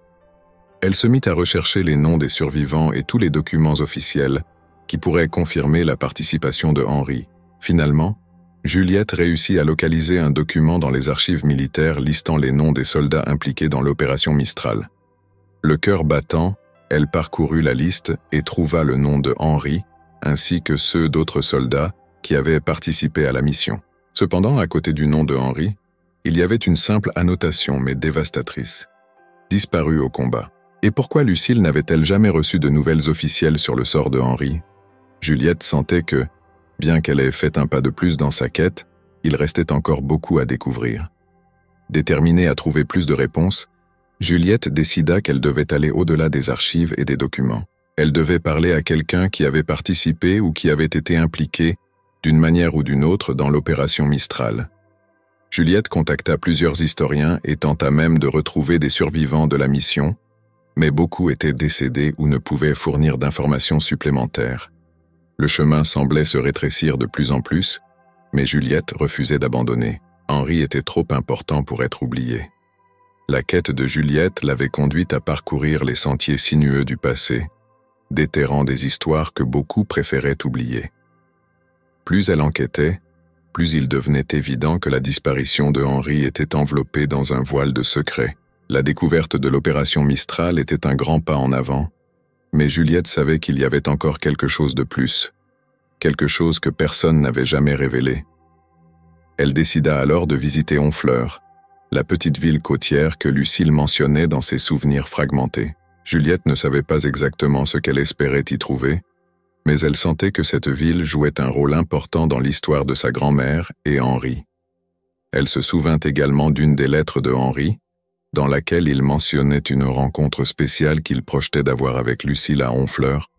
Elle se mit à rechercher les noms des survivants et tous les documents officiels qui pourraient confirmer la participation de Henri. Finalement, Juliette réussit à localiser un document dans les archives militaires listant les noms des soldats impliqués dans l'opération Mistral. Le cœur battant, elle parcourut la liste et trouva le nom de Henri, ainsi que ceux d'autres soldats qui avaient participé à la mission. Cependant, à côté du nom de Henri, il y avait une simple annotation mais dévastatrice. Disparu au combat. Et pourquoi Lucille n'avait-elle jamais reçu de nouvelles officielles sur le sort de Henri? Juliette sentait que, bien qu'elle ait fait un pas de plus dans sa quête, il restait encore beaucoup à découvrir. Déterminée à trouver plus de réponses, Juliette décida qu'elle devait aller au-delà des archives et des documents. Elle devait parler à quelqu'un qui avait participé ou qui avait été impliqué, d'une manière ou d'une autre, dans l'opération Mistral. Juliette contacta plusieurs historiens et tenta même de retrouver des survivants de la mission, mais beaucoup étaient décédés ou ne pouvaient fournir d'informations supplémentaires. Le chemin semblait se rétrécir de plus en plus, mais Juliette refusait d'abandonner. Henri était trop important pour être oublié. La quête de Juliette l'avait conduite à parcourir les sentiers sinueux du passé, déterrant des histoires que beaucoup préféraient oublier. Plus elle enquêtait, plus il devenait évident que la disparition de Henri était enveloppée dans un voile de secret. La découverte de l'opération Mistral était un grand pas en avant, mais Juliette savait qu'il y avait encore quelque chose de plus, quelque chose que personne n'avait jamais révélé. Elle décida alors de visiter Honfleur, la petite ville côtière que Lucille mentionnait dans ses souvenirs fragmentés. Juliette ne savait pas exactement ce qu'elle espérait y trouver, mais elle sentait que cette ville jouait un rôle important dans l'histoire de sa grand-mère et Henri. Elle se souvint également d'une des lettres de Henri, dans laquelle il mentionnait une rencontre spéciale qu'il projetait d'avoir avec Lucille à Honfleur,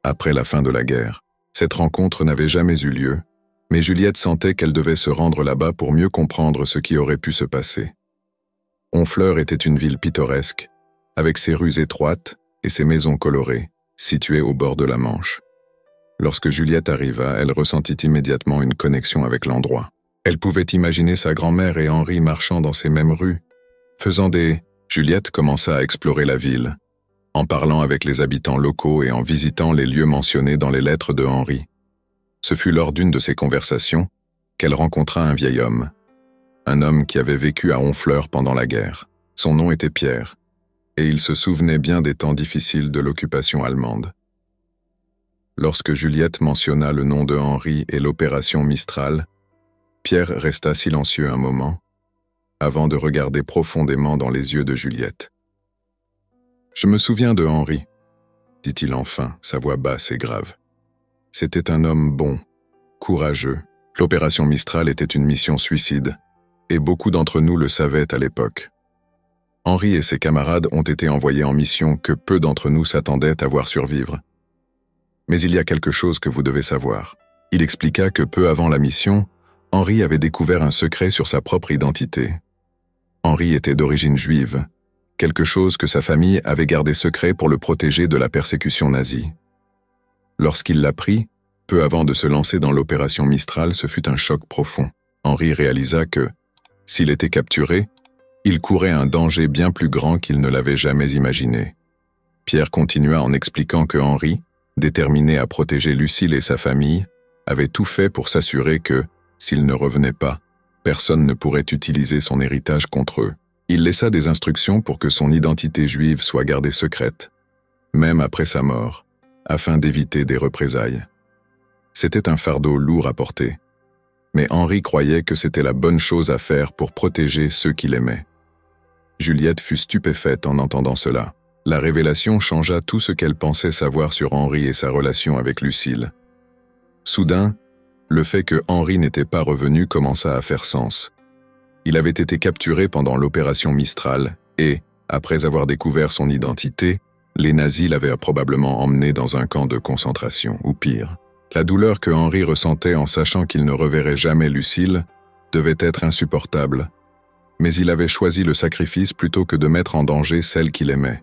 après la fin de la guerre. Cette rencontre n'avait jamais eu lieu, mais Juliette sentait qu'elle devait se rendre là-bas pour mieux comprendre ce qui aurait pu se passer. Honfleur était une ville pittoresque, avec ses rues étroites et ses maisons colorées, situées au bord de la Manche. Lorsque Juliette arriva, elle ressentit immédiatement une connexion avec l'endroit. Elle pouvait imaginer sa grand-mère et Henri marchant dans ces mêmes rues, faisant des... Juliette commença à explorer la ville, en parlant avec les habitants locaux et en visitant les lieux mentionnés dans les lettres de Henri. Ce fut lors d'une de ces conversations qu'elle rencontra un vieil homme. Un homme qui avait vécu à Honfleur pendant la guerre. Son nom était Pierre, et il se souvenait bien des temps difficiles de l'occupation allemande. Lorsque Juliette mentionna le nom de Henri et l'opération Mistral, Pierre resta silencieux un moment, avant de regarder profondément dans les yeux de Juliette. « Je me souviens de Henri, » dit-il enfin, sa voix basse et grave. « C'était un homme bon, courageux. L'opération Mistral était une mission suicide, et beaucoup d'entre nous le savaient à l'époque. Henri et ses camarades ont été envoyés en mission que peu d'entre nous s'attendaient à voir survivre. Mais il y a quelque chose que vous devez savoir. » Il expliqua que peu avant la mission, Henri avait découvert un secret sur sa propre identité. Henri était d'origine juive, quelque chose que sa famille avait gardé secret pour le protéger de la persécution nazie. Lorsqu'il l'apprit, peu avant de se lancer dans l'opération Mistral, ce fut un choc profond. Henri réalisa que, s'il était capturé, il courait un danger bien plus grand qu'il ne l'avait jamais imaginé. Pierre continua en expliquant que Henri, déterminé à protéger Lucille et sa famille, avait tout fait pour s'assurer que, s'il ne revenait pas, personne ne pourrait utiliser son héritage contre eux. Il laissa des instructions pour que son identité juive soit gardée secrète, même après sa mort, afin d'éviter des représailles. C'était un fardeau lourd à porter, mais Henri croyait que c'était la bonne chose à faire pour protéger ceux qu'il aimait. Juliette fut stupéfaite en entendant cela. La révélation changea tout ce qu'elle pensait savoir sur Henri et sa relation avec Lucille. Soudain, le fait que Henri n'était pas revenu commença à faire sens. Il avait été capturé pendant l'opération Mistral et, après avoir découvert son identité, les nazis l'avaient probablement emmené dans un camp de concentration, ou pire. La douleur que Henri ressentait en sachant qu'il ne reverrait jamais Lucille devait être insupportable, mais il avait choisi le sacrifice plutôt que de mettre en danger celle qu'il aimait.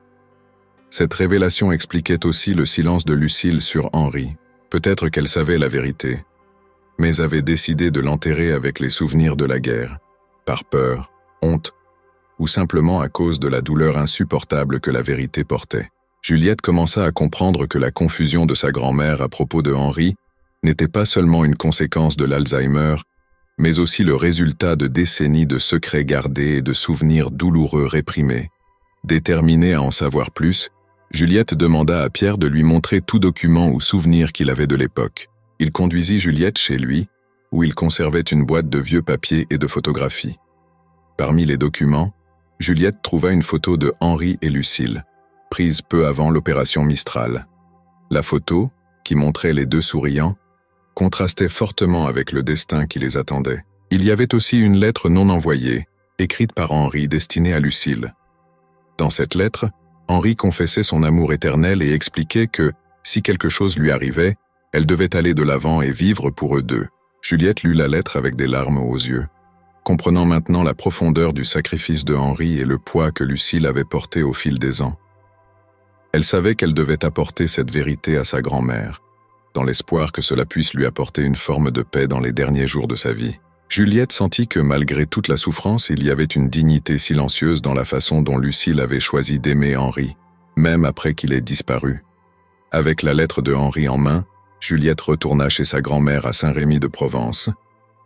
Cette révélation expliquait aussi le silence de Lucille sur Henri. Peut-être qu'elle savait la vérité, mais avait décidé de l'enterrer avec les souvenirs de la guerre, par peur, honte, ou simplement à cause de la douleur insupportable que la vérité portait. Juliette commença à comprendre que la confusion de sa grand-mère à propos de Henri n'était pas seulement une conséquence de l'Alzheimer, mais aussi le résultat de décennies de secrets gardés et de souvenirs douloureux réprimés. Déterminée à en savoir plus, Juliette demanda à Pierre de lui montrer tout document ou souvenir qu'il avait de l'époque. Il conduisit Juliette chez lui, où il conservait une boîte de vieux papiers et de photographies. Parmi les documents, Juliette trouva une photo de Henri et Lucille, prise peu avant l'opération Mistral. La photo, qui montrait les deux souriants, contrastait fortement avec le destin qui les attendait. Il y avait aussi une lettre non envoyée, écrite par Henri destinée à Lucille. Dans cette lettre, Henri confessait son amour éternel et expliquait que, si quelque chose lui arrivait, elle devait aller de l'avant et vivre pour eux deux. Juliette lut la lettre avec des larmes aux yeux, comprenant maintenant la profondeur du sacrifice de Henri et le poids que Lucille avait porté au fil des ans. Elle savait qu'elle devait apporter cette vérité à sa grand-mère, dans l'espoir que cela puisse lui apporter une forme de paix dans les derniers jours de sa vie. Juliette sentit que malgré toute la souffrance, il y avait une dignité silencieuse dans la façon dont Lucille avait choisi d'aimer Henri, même après qu'il ait disparu. Avec la lettre de Henri en main, Juliette retourna chez sa grand-mère à Saint-Rémy de Provence,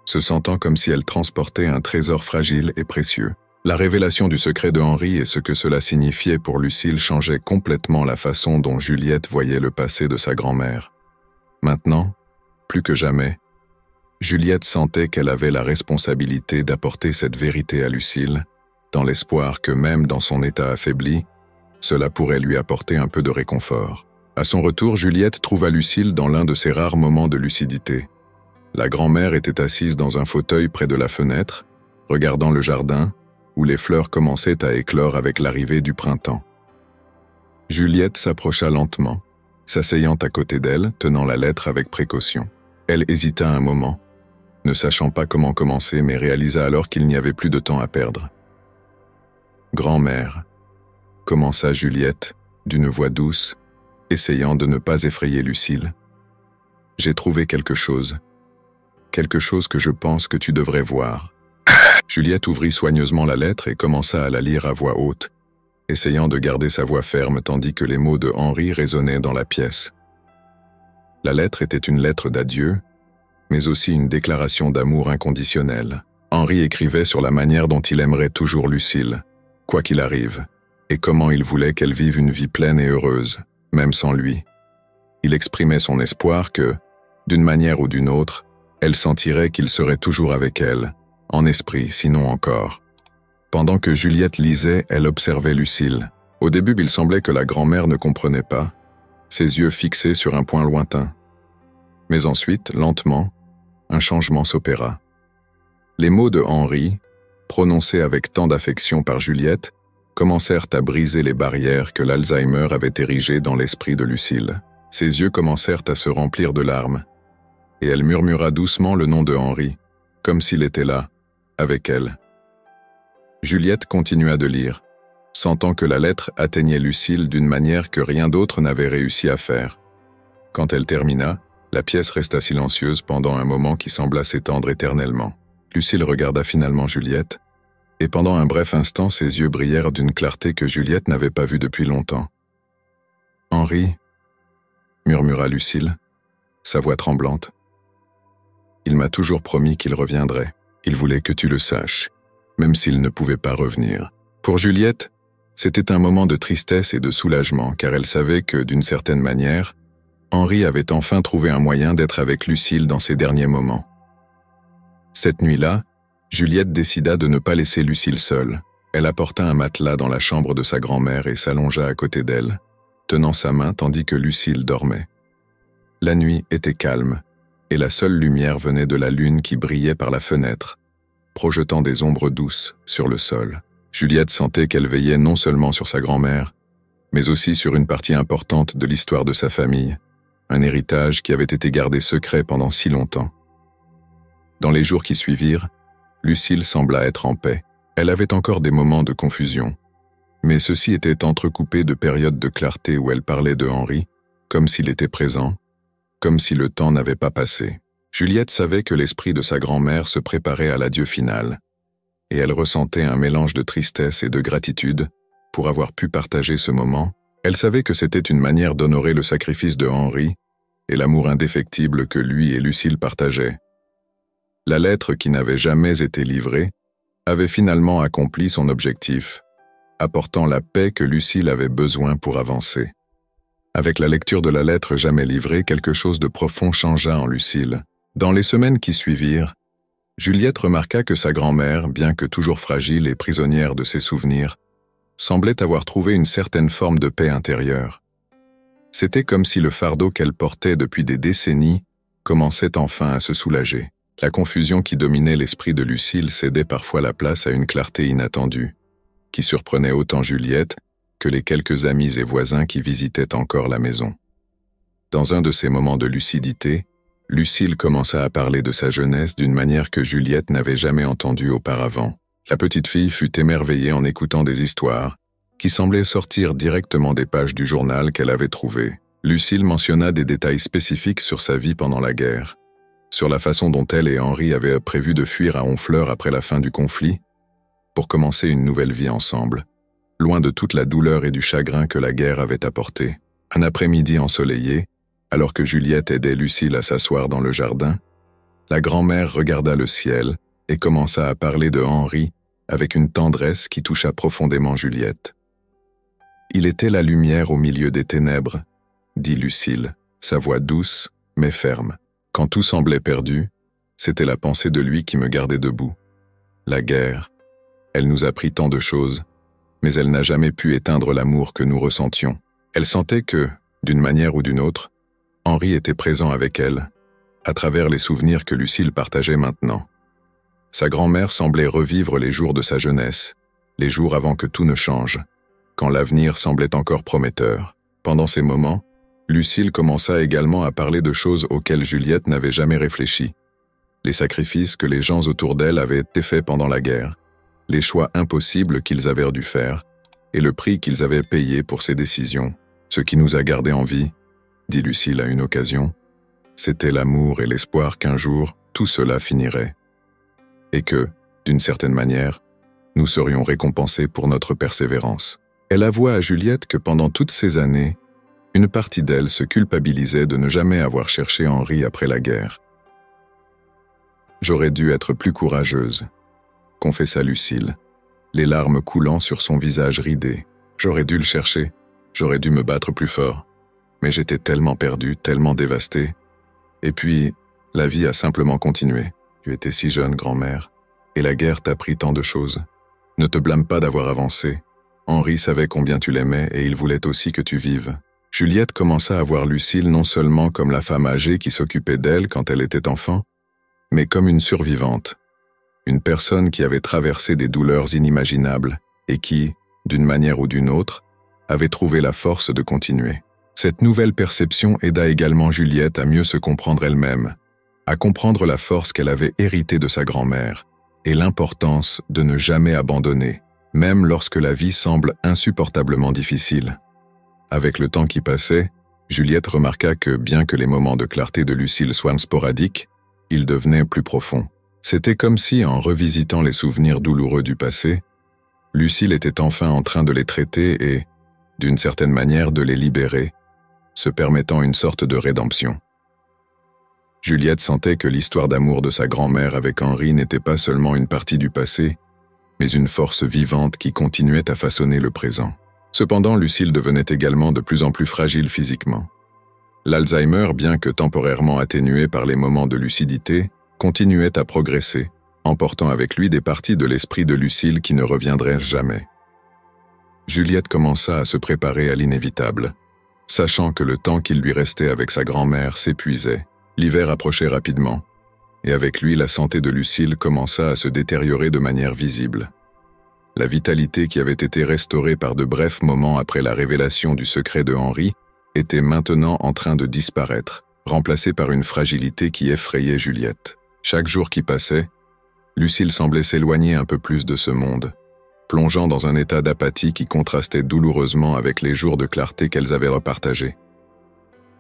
se sentant comme si elle transportait un trésor fragile et précieux. La révélation du secret de Henri et ce que cela signifiait pour Lucille changeait complètement la façon dont Juliette voyait le passé de sa grand-mère. Maintenant, plus que jamais, Juliette sentait qu'elle avait la responsabilité d'apporter cette vérité à Lucille, dans l'espoir que même dans son état affaibli, cela pourrait lui apporter un peu de réconfort. À son retour, Juliette trouva Lucille dans l'un de ses rares moments de lucidité. La grand-mère était assise dans un fauteuil près de la fenêtre, regardant le jardin, où les fleurs commençaient à éclore avec l'arrivée du printemps. Juliette s'approcha lentement, s'asseyant à côté d'elle, tenant la lettre avec précaution. Elle hésita un moment, ne sachant pas comment commencer, mais réalisa alors qu'il n'y avait plus de temps à perdre. « Grand-mère », commença Juliette, d'une voix douce, essayant de ne pas effrayer Lucille. « J'ai trouvé quelque chose que je pense que tu devrais voir. » Juliette ouvrit soigneusement la lettre et commença à la lire à voix haute, essayant de garder sa voix ferme tandis que les mots de Henri résonnaient dans la pièce. La lettre était une lettre d'adieu, mais aussi une déclaration d'amour inconditionnel. Henri écrivait sur la manière dont il aimerait toujours Lucille, quoi qu'il arrive, et comment il voulait qu'elle vive une vie pleine et heureuse, même sans lui. Il exprimait son espoir que, d'une manière ou d'une autre, elle sentirait qu'il serait toujours avec elle, en esprit sinon en corps. Pendant que Juliette lisait, elle observait Lucille. Au début, il semblait que la grand-mère ne comprenait pas, ses yeux fixés sur un point lointain. Mais ensuite, lentement, un changement s'opéra. Les mots de Henri, prononcés avec tant d'affection par Juliette, commencèrent à briser les barrières que l'Alzheimer avait érigées dans l'esprit de Lucille. Ses yeux commencèrent à se remplir de larmes, et elle murmura doucement le nom de Henri, comme s'il était là, avec elle. Juliette continua de lire, sentant que la lettre atteignait Lucille d'une manière que rien d'autre n'avait réussi à faire. Quand elle termina, la pièce resta silencieuse pendant un moment qui sembla s'étendre éternellement. Lucille regarda finalement Juliette, et pendant un bref instant ses yeux brillèrent d'une clarté que Juliette n'avait pas vue depuis longtemps. « Henri » murmura Lucille, sa voix tremblante. « Il m'a toujours promis qu'il reviendrait. Il voulait que tu le saches, même s'il ne pouvait pas revenir. » Pour Juliette, c'était un moment de tristesse et de soulagement, car elle savait que, d'une certaine manière, Henri avait enfin trouvé un moyen d'être avec Lucille dans ses derniers moments. Cette nuit-là, Juliette décida de ne pas laisser Lucille seule. Elle apporta un matelas dans la chambre de sa grand-mère et s'allongea à côté d'elle, tenant sa main tandis que Lucille dormait. La nuit était calme, et la seule lumière venait de la lune qui brillait par la fenêtre, projetant des ombres douces sur le sol. Juliette sentait qu'elle veillait non seulement sur sa grand-mère, mais aussi sur une partie importante de l'histoire de sa famille, un héritage qui avait été gardé secret pendant si longtemps. Dans les jours qui suivirent, Lucille sembla être en paix. Elle avait encore des moments de confusion, mais ceux-ci étaient entrecoupés de périodes de clarté où elle parlait de Henri, comme s'il était présent, comme si le temps n'avait pas passé. Juliette savait que l'esprit de sa grand-mère se préparait à l'adieu final, et elle ressentait un mélange de tristesse et de gratitude pour avoir pu partager ce moment. Elle savait que c'était une manière d'honorer le sacrifice de Henri et l'amour indéfectible que lui et Lucille partageaient. La lettre qui n'avait jamais été livrée avait finalement accompli son objectif, apportant la paix que Lucille avait besoin pour avancer. Avec la lecture de la lettre jamais livrée, quelque chose de profond changea en Lucille. Dans les semaines qui suivirent, Juliette remarqua que sa grand-mère, bien que toujours fragile et prisonnière de ses souvenirs, semblait avoir trouvé une certaine forme de paix intérieure. C'était comme si le fardeau qu'elle portait depuis des décennies commençait enfin à se soulager. La confusion qui dominait l'esprit de Lucille cédait parfois la place à une clarté inattendue, qui surprenait autant Juliette que les quelques amis et voisins qui visitaient encore la maison. Dans un de ces moments de lucidité, Lucille commença à parler de sa jeunesse d'une manière que Juliette n'avait jamais entendue auparavant. La petite fille fut émerveillée en écoutant des histoires qui semblaient sortir directement des pages du journal qu'elle avait trouvé. Lucille mentionna des détails spécifiques sur sa vie pendant la guerre, sur la façon dont elle et Henri avaient prévu de fuir à Honfleur après la fin du conflit, pour commencer une nouvelle vie ensemble, loin de toute la douleur et du chagrin que la guerre avait apporté. Un après-midi ensoleillé, alors que Juliette aidait Lucille à s'asseoir dans le jardin, la grand-mère regarda le ciel et commença à parler de Henri avec une tendresse qui toucha profondément Juliette. « Il était la lumière au milieu des ténèbres », dit Lucille, sa voix douce mais ferme. Quand tout semblait perdu, c'était la pensée de lui qui me gardait debout. La guerre, elle nous a appris tant de choses, mais elle n'a jamais pu éteindre l'amour que nous ressentions. Elle sentait que, d'une manière ou d'une autre, Henri était présent avec elle, à travers les souvenirs que Lucille partageait maintenant. Sa grand-mère semblait revivre les jours de sa jeunesse, les jours avant que tout ne change, quand l'avenir semblait encore prometteur. Pendant ces moments, Lucille commença également à parler de choses auxquelles Juliette n'avait jamais réfléchi. Les sacrifices que les gens autour d'elle avaient été faits pendant la guerre, les choix impossibles qu'ils avaient dû faire, et le prix qu'ils avaient payé pour ces décisions. Ce qui nous a gardés en vie, dit Lucille à une occasion, c'était l'amour et l'espoir qu'un jour, tout cela finirait. Et que, d'une certaine manière, nous serions récompensés pour notre persévérance. Elle avoua à Juliette que pendant toutes ces années, une partie d'elle se culpabilisait de ne jamais avoir cherché Henri après la guerre. « J'aurais dû être plus courageuse », confessa Lucille, les larmes coulant sur son visage ridé. « J'aurais dû le chercher, j'aurais dû me battre plus fort. Mais j'étais tellement perdue, tellement dévastée. Et puis, la vie a simplement continué. Tu étais si jeune, grand-mère, et la guerre t'a appris tant de choses. Ne te blâme pas d'avoir avancé. Henri savait combien tu l'aimais et il voulait aussi que tu vives. » Juliette commença à voir Lucille non seulement comme la femme âgée qui s'occupait d'elle quand elle était enfant, mais comme une survivante, une personne qui avait traversé des douleurs inimaginables et qui, d'une manière ou d'une autre, avait trouvé la force de continuer. Cette nouvelle perception aida également Juliette à mieux se comprendre elle-même, à comprendre la force qu'elle avait héritée de sa grand-mère et l'importance de ne jamais abandonner, même lorsque la vie semble insupportablement difficile. Avec le temps qui passait, Juliette remarqua que, bien que les moments de clarté de Lucille soient sporadiques, ils devenaient plus profonds. C'était comme si, en revisitant les souvenirs douloureux du passé, Lucille était enfin en train de les traiter et, d'une certaine manière, de les libérer, se permettant une sorte de rédemption. Juliette sentait que l'histoire d'amour de sa grand-mère avec Henri n'était pas seulement une partie du passé, mais une force vivante qui continuait à façonner le présent. Cependant, Lucille devenait également de plus en plus fragile physiquement. L'Alzheimer, bien que temporairement atténué par les moments de lucidité, continuait à progresser, emportant avec lui des parties de l'esprit de Lucille qui ne reviendraient jamais. Juliette commença à se préparer à l'inévitable, sachant que le temps qu'il lui restait avec sa grand-mère s'épuisait. L'hiver approchait rapidement, et avec lui la santé de Lucille commença à se détériorer de manière visible. La vitalité qui avait été restaurée par de brefs moments après la révélation du secret de Henri était maintenant en train de disparaître, remplacée par une fragilité qui effrayait Juliette. Chaque jour qui passait, Lucille semblait s'éloigner un peu plus de ce monde, plongeant dans un état d'apathie qui contrastait douloureusement avec les jours de clarté qu'elles avaient repartagés.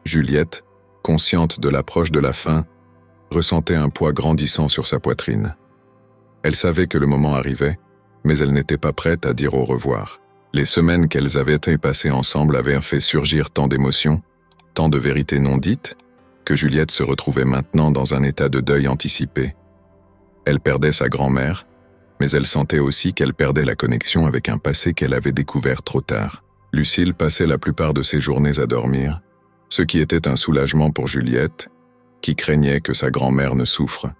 Juliette, consciente de l'approche de la fin, ressentait un poids grandissant sur sa poitrine. Elle savait que le moment arrivait, mais elle n'était pas prête à dire au revoir. Les semaines qu'elles avaient passées ensemble avaient fait surgir tant d'émotions, tant de vérités non dites, que Juliette se retrouvait maintenant dans un état de deuil anticipé. Elle perdait sa grand-mère, mais elle sentait aussi qu'elle perdait la connexion avec un passé qu'elle avait découvert trop tard. Lucille passait la plupart de ses journées à dormir, ce qui était un soulagement pour Juliette, qui craignait que sa grand-mère ne souffre.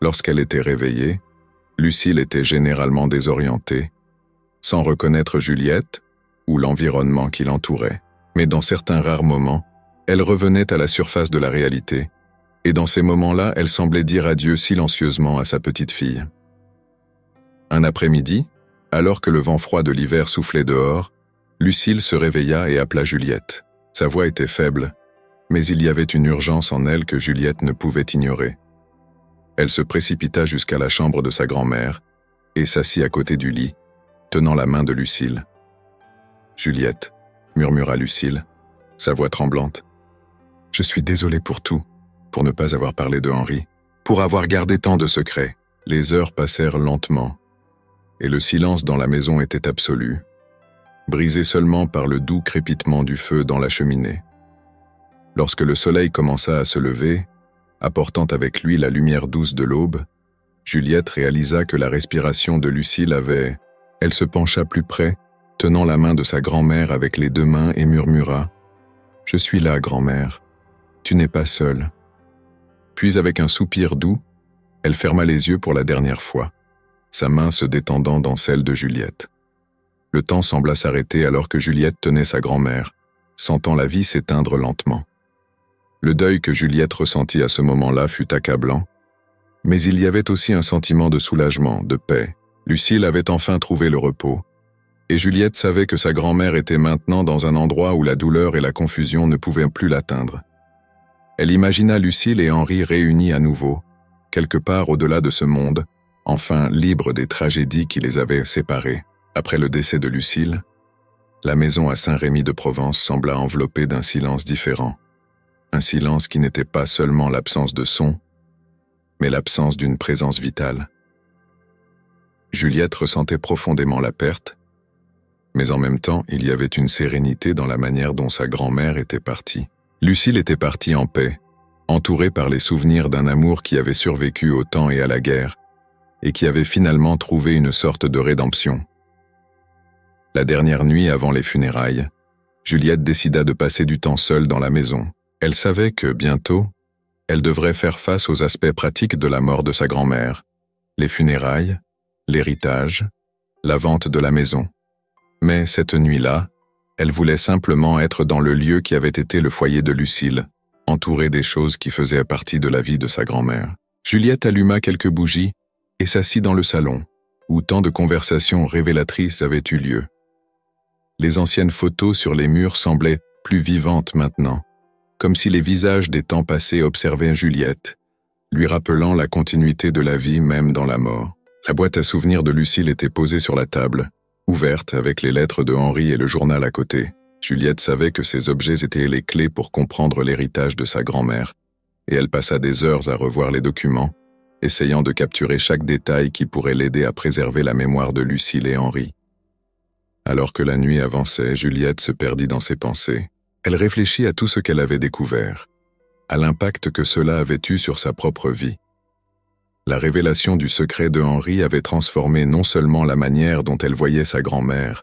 Lorsqu'elle était réveillée, Lucille était généralement désorientée, sans reconnaître Juliette ou l'environnement qui l'entourait. Mais dans certains rares moments, elle revenait à la surface de la réalité, et dans ces moments-là, elle semblait dire adieu silencieusement à sa petite fille. Un après-midi, alors que le vent froid de l'hiver soufflait dehors, Lucille se réveilla et appela Juliette. Sa voix était faible, mais il y avait une urgence en elle que Juliette ne pouvait ignorer. Elle se précipita jusqu'à la chambre de sa grand-mère et s'assit à côté du lit, tenant la main de Lucille. « Juliette », murmura Lucille, sa voix tremblante. « Je suis désolée pour tout, pour ne pas avoir parlé de Henri, pour avoir gardé tant de secrets. » Les heures passèrent lentement, et le silence dans la maison était absolu, brisé seulement par le doux crépitement du feu dans la cheminée. Lorsque le soleil commença à se lever, apportant avec lui la lumière douce de l'aube, Juliette réalisa que la respiration de Lucille avait... Elle se pencha plus près, tenant la main de sa grand-mère avec les deux mains et murmura « Je suis là, grand-mère. Tu n'es pas seule. » Puis avec un soupir doux, elle ferma les yeux pour la dernière fois, sa main se détendant dans celle de Juliette. Le temps sembla s'arrêter alors que Juliette tenait sa grand-mère, sentant la vie s'éteindre lentement. Le deuil que Juliette ressentit à ce moment-là fut accablant, mais il y avait aussi un sentiment de soulagement, de paix. Lucille avait enfin trouvé le repos, et Juliette savait que sa grand-mère était maintenant dans un endroit où la douleur et la confusion ne pouvaient plus l'atteindre. Elle imagina Lucille et Henri réunis à nouveau, quelque part au-delà de ce monde, enfin libres des tragédies qui les avaient séparés. Après le décès de Lucille, la maison à Saint-Rémy-de-Provence sembla enveloppée d'un silence différent. Un silence qui n'était pas seulement l'absence de son, mais l'absence d'une présence vitale. Juliette ressentait profondément la perte, mais en même temps, il y avait une sérénité dans la manière dont sa grand-mère était partie. Lucille était partie en paix, entourée par les souvenirs d'un amour qui avait survécu au temps et à la guerre, et qui avait finalement trouvé une sorte de rédemption. La dernière nuit avant les funérailles, Juliette décida de passer du temps seule dans la maison. Elle savait que, bientôt, elle devrait faire face aux aspects pratiques de la mort de sa grand-mère, les funérailles, l'héritage, la vente de la maison. Mais cette nuit-là, elle voulait simplement être dans le lieu qui avait été le foyer de Lucille, entourée des choses qui faisaient partie de la vie de sa grand-mère. Juliette alluma quelques bougies et s'assit dans le salon, où tant de conversations révélatrices avaient eu lieu. Les anciennes photos sur les murs semblaient plus vivantes maintenant, comme si les visages des temps passés observaient Juliette, lui rappelant la continuité de la vie même dans la mort. La boîte à souvenirs de Lucille était posée sur la table, ouverte avec les lettres de Henri et le journal à côté. Juliette savait que ces objets étaient les clés pour comprendre l'héritage de sa grand-mère, et elle passa des heures à revoir les documents, essayant de capturer chaque détail qui pourrait l'aider à préserver la mémoire de Lucille et Henri. Alors que la nuit avançait, Juliette se perdit dans ses pensées. Elle réfléchit à tout ce qu'elle avait découvert, à l'impact que cela avait eu sur sa propre vie. La révélation du secret de Henri avait transformé non seulement la manière dont elle voyait sa grand-mère,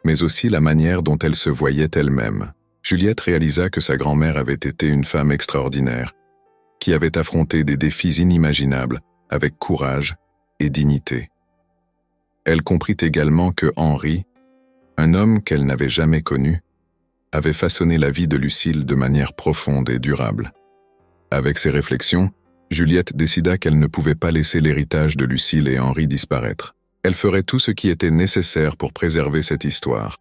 mais aussi la manière dont elle se voyait elle-même. Juliette réalisa que sa grand-mère avait été une femme extraordinaire, qui avait affronté des défis inimaginables avec courage et dignité. Elle comprit également que Henri, un homme qu'elle n'avait jamais connu, avait façonné la vie de Lucille de manière profonde et durable. Avec ces réflexions, Juliette décida qu'elle ne pouvait pas laisser l'héritage de Lucille et Henri disparaître. Elle ferait tout ce qui était nécessaire pour préserver cette histoire,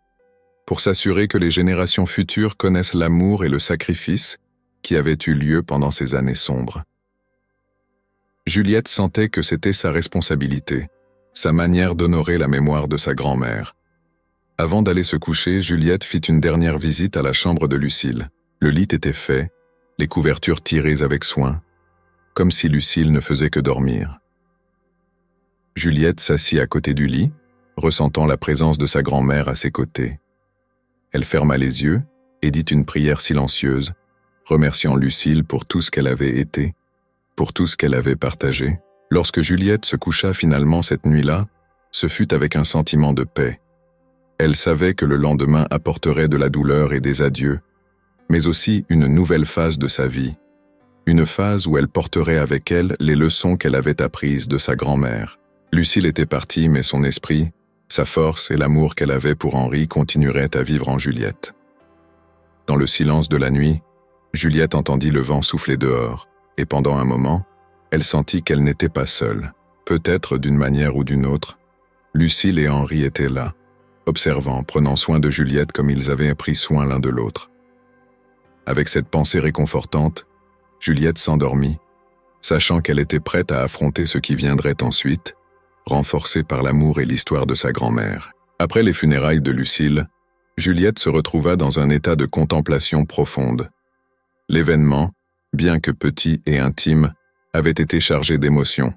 pour s'assurer que les générations futures connaissent l'amour et le sacrifice qui avaient eu lieu pendant ces années sombres. Juliette sentait que c'était sa responsabilité, sa manière d'honorer la mémoire de sa grand-mère. Avant d'aller se coucher, Juliette fit une dernière visite à la chambre de Lucille. Le lit était fait, les couvertures tirées avec soin, comme si Lucille ne faisait que dormir. Juliette s'assit à côté du lit, ressentant la présence de sa grand-mère à ses côtés. Elle ferma les yeux et dit une prière silencieuse, remerciant Lucille pour tout ce qu'elle avait été, pour tout ce qu'elle avait partagé. Lorsque Juliette se coucha finalement cette nuit-là, ce fut avec un sentiment de paix. Elle savait que le lendemain apporterait de la douleur et des adieux, mais aussi une nouvelle phase de sa vie, une phase où elle porterait avec elle les leçons qu'elle avait apprises de sa grand-mère. Lucille était partie, mais son esprit, sa force et l'amour qu'elle avait pour Henri continueraient à vivre en Juliette. Dans le silence de la nuit, Juliette entendit le vent souffler dehors, et pendant un moment, elle sentit qu'elle n'était pas seule. Peut-être d'une manière ou d'une autre, Lucille et Henri étaient là, observant, prenant soin de Juliette comme ils avaient pris soin l'un de l'autre. Avec cette pensée réconfortante, Juliette s'endormit, sachant qu'elle était prête à affronter ce qui viendrait ensuite, renforcée par l'amour et l'histoire de sa grand-mère. Après les funérailles de Lucille, Juliette se retrouva dans un état de contemplation profonde. L'événement, bien que petit et intime, avait été chargé d'émotions.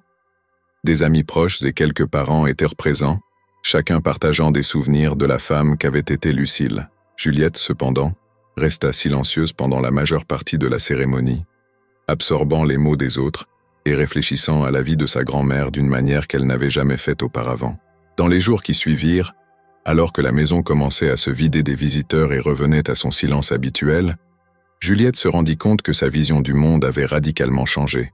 Des amis proches et quelques parents étaient présents, chacun partageant des souvenirs de la femme qu'avait été Lucille. Juliette, cependant, resta silencieuse pendant la majeure partie de la cérémonie, absorbant les mots des autres et réfléchissant à la vie de sa grand-mère d'une manière qu'elle n'avait jamais faite auparavant. Dans les jours qui suivirent, alors que la maison commençait à se vider des visiteurs et revenait à son silence habituel, Juliette se rendit compte que sa vision du monde avait radicalement changé.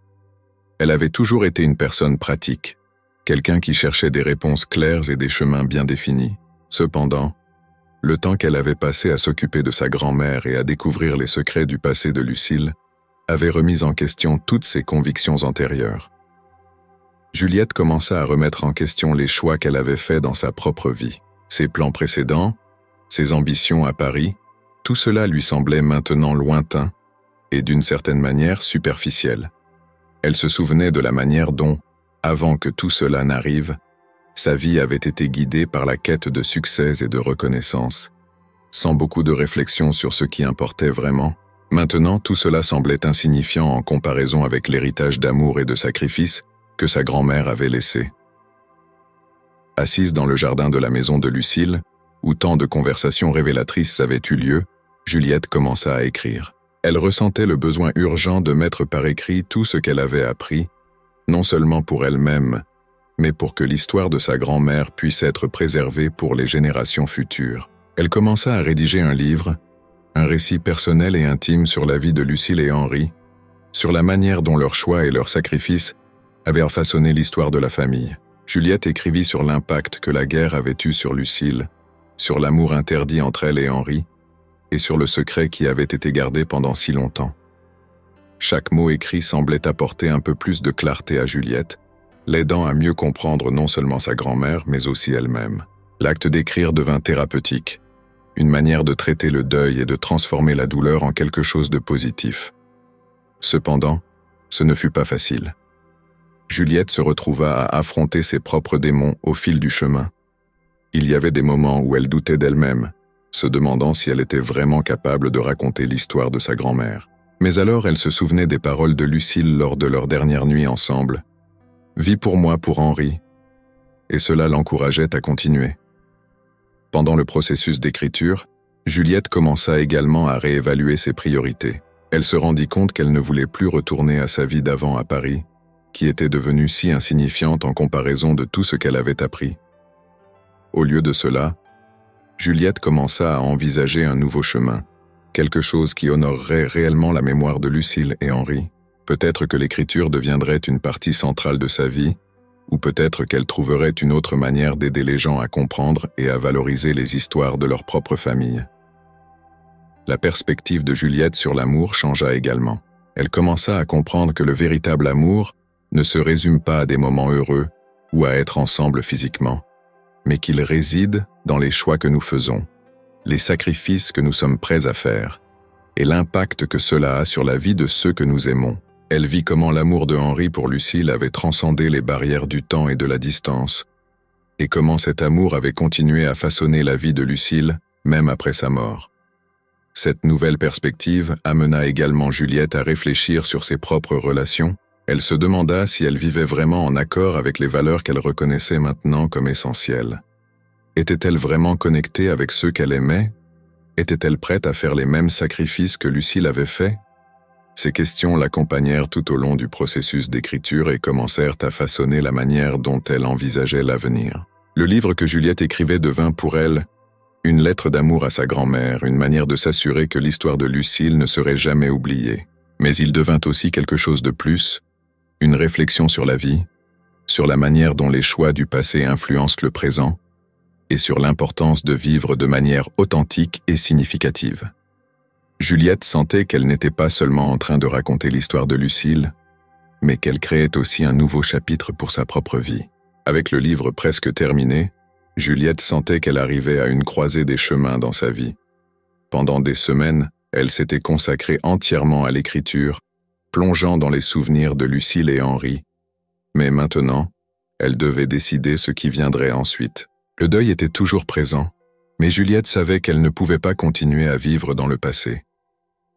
Elle avait toujours été une personne pratique, quelqu'un qui cherchait des réponses claires et des chemins bien définis. Cependant, le temps qu'elle avait passé à s'occuper de sa grand-mère et à découvrir les secrets du passé de Lucille avait remis en question toutes ses convictions antérieures. Juliette commença à remettre en question les choix qu'elle avait faits dans sa propre vie. Ses plans précédents, ses ambitions à Paris, tout cela lui semblait maintenant lointain et d'une certaine manière superficiel. Elle se souvenait de la manière dont, avant que tout cela n'arrive, sa vie avait été guidée par la quête de succès et de reconnaissance, sans beaucoup de réflexion sur ce qui importait vraiment. Maintenant, tout cela semblait insignifiant en comparaison avec l'héritage d'amour et de sacrifice que sa grand-mère avait laissé. Assise dans le jardin de la maison de Lucille, où tant de conversations révélatrices avaient eu lieu, Juliette commença à écrire. Elle ressentait le besoin urgent de mettre par écrit tout ce qu'elle avait appris, non seulement pour elle-même, mais pour que l'histoire de sa grand-mère puisse être préservée pour les générations futures. Elle commença à rédiger un livre, un récit personnel et intime sur la vie de Lucille et Henri, sur la manière dont leurs choix et leurs sacrifices avaient façonné l'histoire de la famille. Juliette écrivit sur l'impact que la guerre avait eu sur Lucille, sur l'amour interdit entre elle et Henri, et sur le secret qui avait été gardé pendant si longtemps. Chaque mot écrit semblait apporter un peu plus de clarté à Juliette, l'aidant à mieux comprendre non seulement sa grand-mère, mais aussi elle-même. L'acte d'écrire devint thérapeutique, une manière de traiter le deuil et de transformer la douleur en quelque chose de positif. Cependant, ce ne fut pas facile. Juliette se retrouva à affronter ses propres démons au fil du chemin. Il y avait des moments où elle doutait d'elle-même, se demandant si elle était vraiment capable de raconter l'histoire de sa grand-mère. Mais alors elle se souvenait des paroles de Lucille lors de leur dernière nuit ensemble. « Vis pour moi pour Henri », et cela l'encourageait à continuer. Pendant le processus d'écriture, Juliette commença également à réévaluer ses priorités. Elle se rendit compte qu'elle ne voulait plus retourner à sa vie d'avant à Paris, qui était devenue si insignifiante en comparaison de tout ce qu'elle avait appris. Au lieu de cela, Juliette commença à envisager un nouveau chemin, quelque chose qui honorerait réellement la mémoire de Lucille et Henri. Peut-être que l'écriture deviendrait une partie centrale de sa vie, ou peut-être qu'elle trouverait une autre manière d'aider les gens à comprendre et à valoriser les histoires de leur propre famille. La perspective de Juliette sur l'amour changea également. Elle commença à comprendre que le véritable amour ne se résume pas à des moments heureux ou à être ensemble physiquement, mais qu'il réside dans les choix que nous faisons, les sacrifices que nous sommes prêts à faire, et l'impact que cela a sur la vie de ceux que nous aimons. Elle vit comment l'amour de Henri pour Lucille avait transcendé les barrières du temps et de la distance, et comment cet amour avait continué à façonner la vie de Lucille, même après sa mort. Cette nouvelle perspective amena également Juliette à réfléchir sur ses propres relations. Elle se demanda si elle vivait vraiment en accord avec les valeurs qu'elle reconnaissait maintenant comme essentielles. Était-elle vraiment connectée avec ceux qu'elle aimait? Était-elle prête à faire les mêmes sacrifices que Lucille avait faits? Ces questions l'accompagnèrent tout au long du processus d'écriture et commencèrent à façonner la manière dont elle envisageait l'avenir. Le livre que Juliette écrivait devint pour elle une lettre d'amour à sa grand-mère, une manière de s'assurer que l'histoire de Lucille ne serait jamais oubliée. Mais il devint aussi quelque chose de plus, une réflexion sur la vie, sur la manière dont les choix du passé influencent le présent, et sur l'importance de vivre de manière authentique et significative. Juliette sentait qu'elle n'était pas seulement en train de raconter l'histoire de Lucille, mais qu'elle créait aussi un nouveau chapitre pour sa propre vie. Avec le livre presque terminé, Juliette sentait qu'elle arrivait à une croisée des chemins dans sa vie. Pendant des semaines, elle s'était consacrée entièrement à l'écriture, plongeant dans les souvenirs de Lucille et Henri. Mais maintenant, elle devait décider ce qui viendrait ensuite. Le deuil était toujours présent, mais Juliette savait qu'elle ne pouvait pas continuer à vivre dans le passé.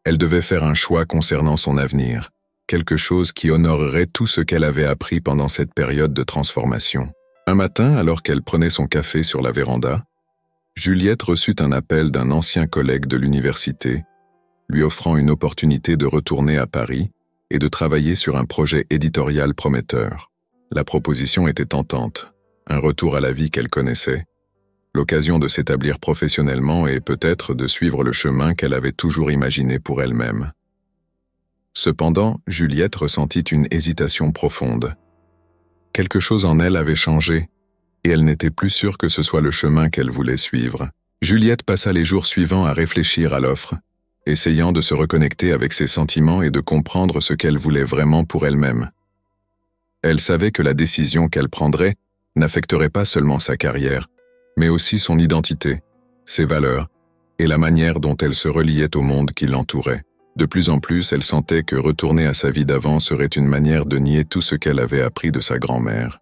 Elle devait faire un choix concernant son avenir, quelque chose qui honorerait tout ce qu'elle avait appris pendant cette période de transformation. Un matin, alors qu'elle prenait son café sur la véranda, Juliette reçut un appel d'un ancien collègue de l'université, lui offrant une opportunité de retourner à Paris et de travailler sur un projet éditorial prometteur. La proposition était tentante, un retour à la vie qu'elle connaissait, l'occasion de s'établir professionnellement et peut-être de suivre le chemin qu'elle avait toujours imaginé pour elle-même. Cependant, Juliette ressentit une hésitation profonde. Quelque chose en elle avait changé, et elle n'était plus sûre que ce soit le chemin qu'elle voulait suivre. Juliette passa les jours suivants à réfléchir à l'offre, essayant de se reconnecter avec ses sentiments et de comprendre ce qu'elle voulait vraiment pour elle-même. Elle savait que la décision qu'elle prendrait n'affecterait pas seulement sa carrière, mais aussi son identité, ses valeurs et la manière dont elle se reliait au monde qui l'entourait. De plus en plus, elle sentait que retourner à sa vie d'avant serait une manière de nier tout ce qu'elle avait appris de sa grand-mère.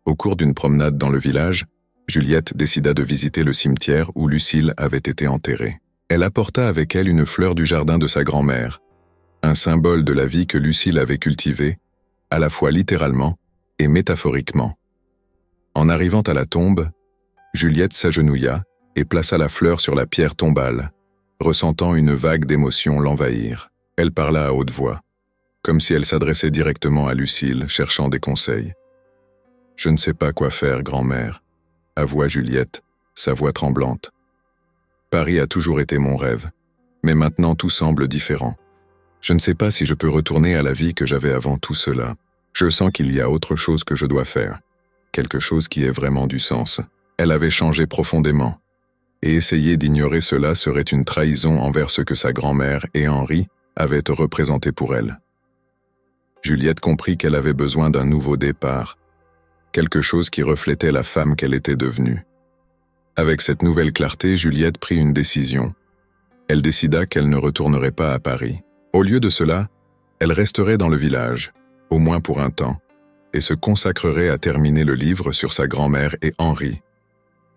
Au cours d'une promenade dans le village, Juliette décida de visiter le cimetière où Lucille avait été enterrée. Elle apporta avec elle une fleur du jardin de sa grand-mère, un symbole de la vie que Lucille avait cultivée, à la fois littéralement et métaphoriquement. En arrivant à la tombe, Juliette s'agenouilla et plaça la fleur sur la pierre tombale, ressentant une vague d'émotion l'envahir. Elle parla à haute voix, comme si elle s'adressait directement à Lucille, cherchant des conseils. « Je ne sais pas quoi faire, grand-mère », avoua Juliette, sa voix tremblante. « Paris a toujours été mon rêve, mais maintenant tout semble différent. Je ne sais pas si je peux retourner à la vie que j'avais avant tout cela. Je sens qu'il y a autre chose que je dois faire, quelque chose qui ait vraiment du sens. » Elle avait changé profondément, et essayer d'ignorer cela serait une trahison envers ce que sa grand-mère et Henri avaient représenté pour elle. Juliette comprit qu'elle avait besoin d'un nouveau départ, quelque chose qui reflétait la femme qu'elle était devenue. Avec cette nouvelle clarté, Juliette prit une décision. Elle décida qu'elle ne retournerait pas à Paris. Au lieu de cela, elle resterait dans le village, au moins pour un temps, et se consacrerait à terminer le livre sur sa grand-mère et Henri.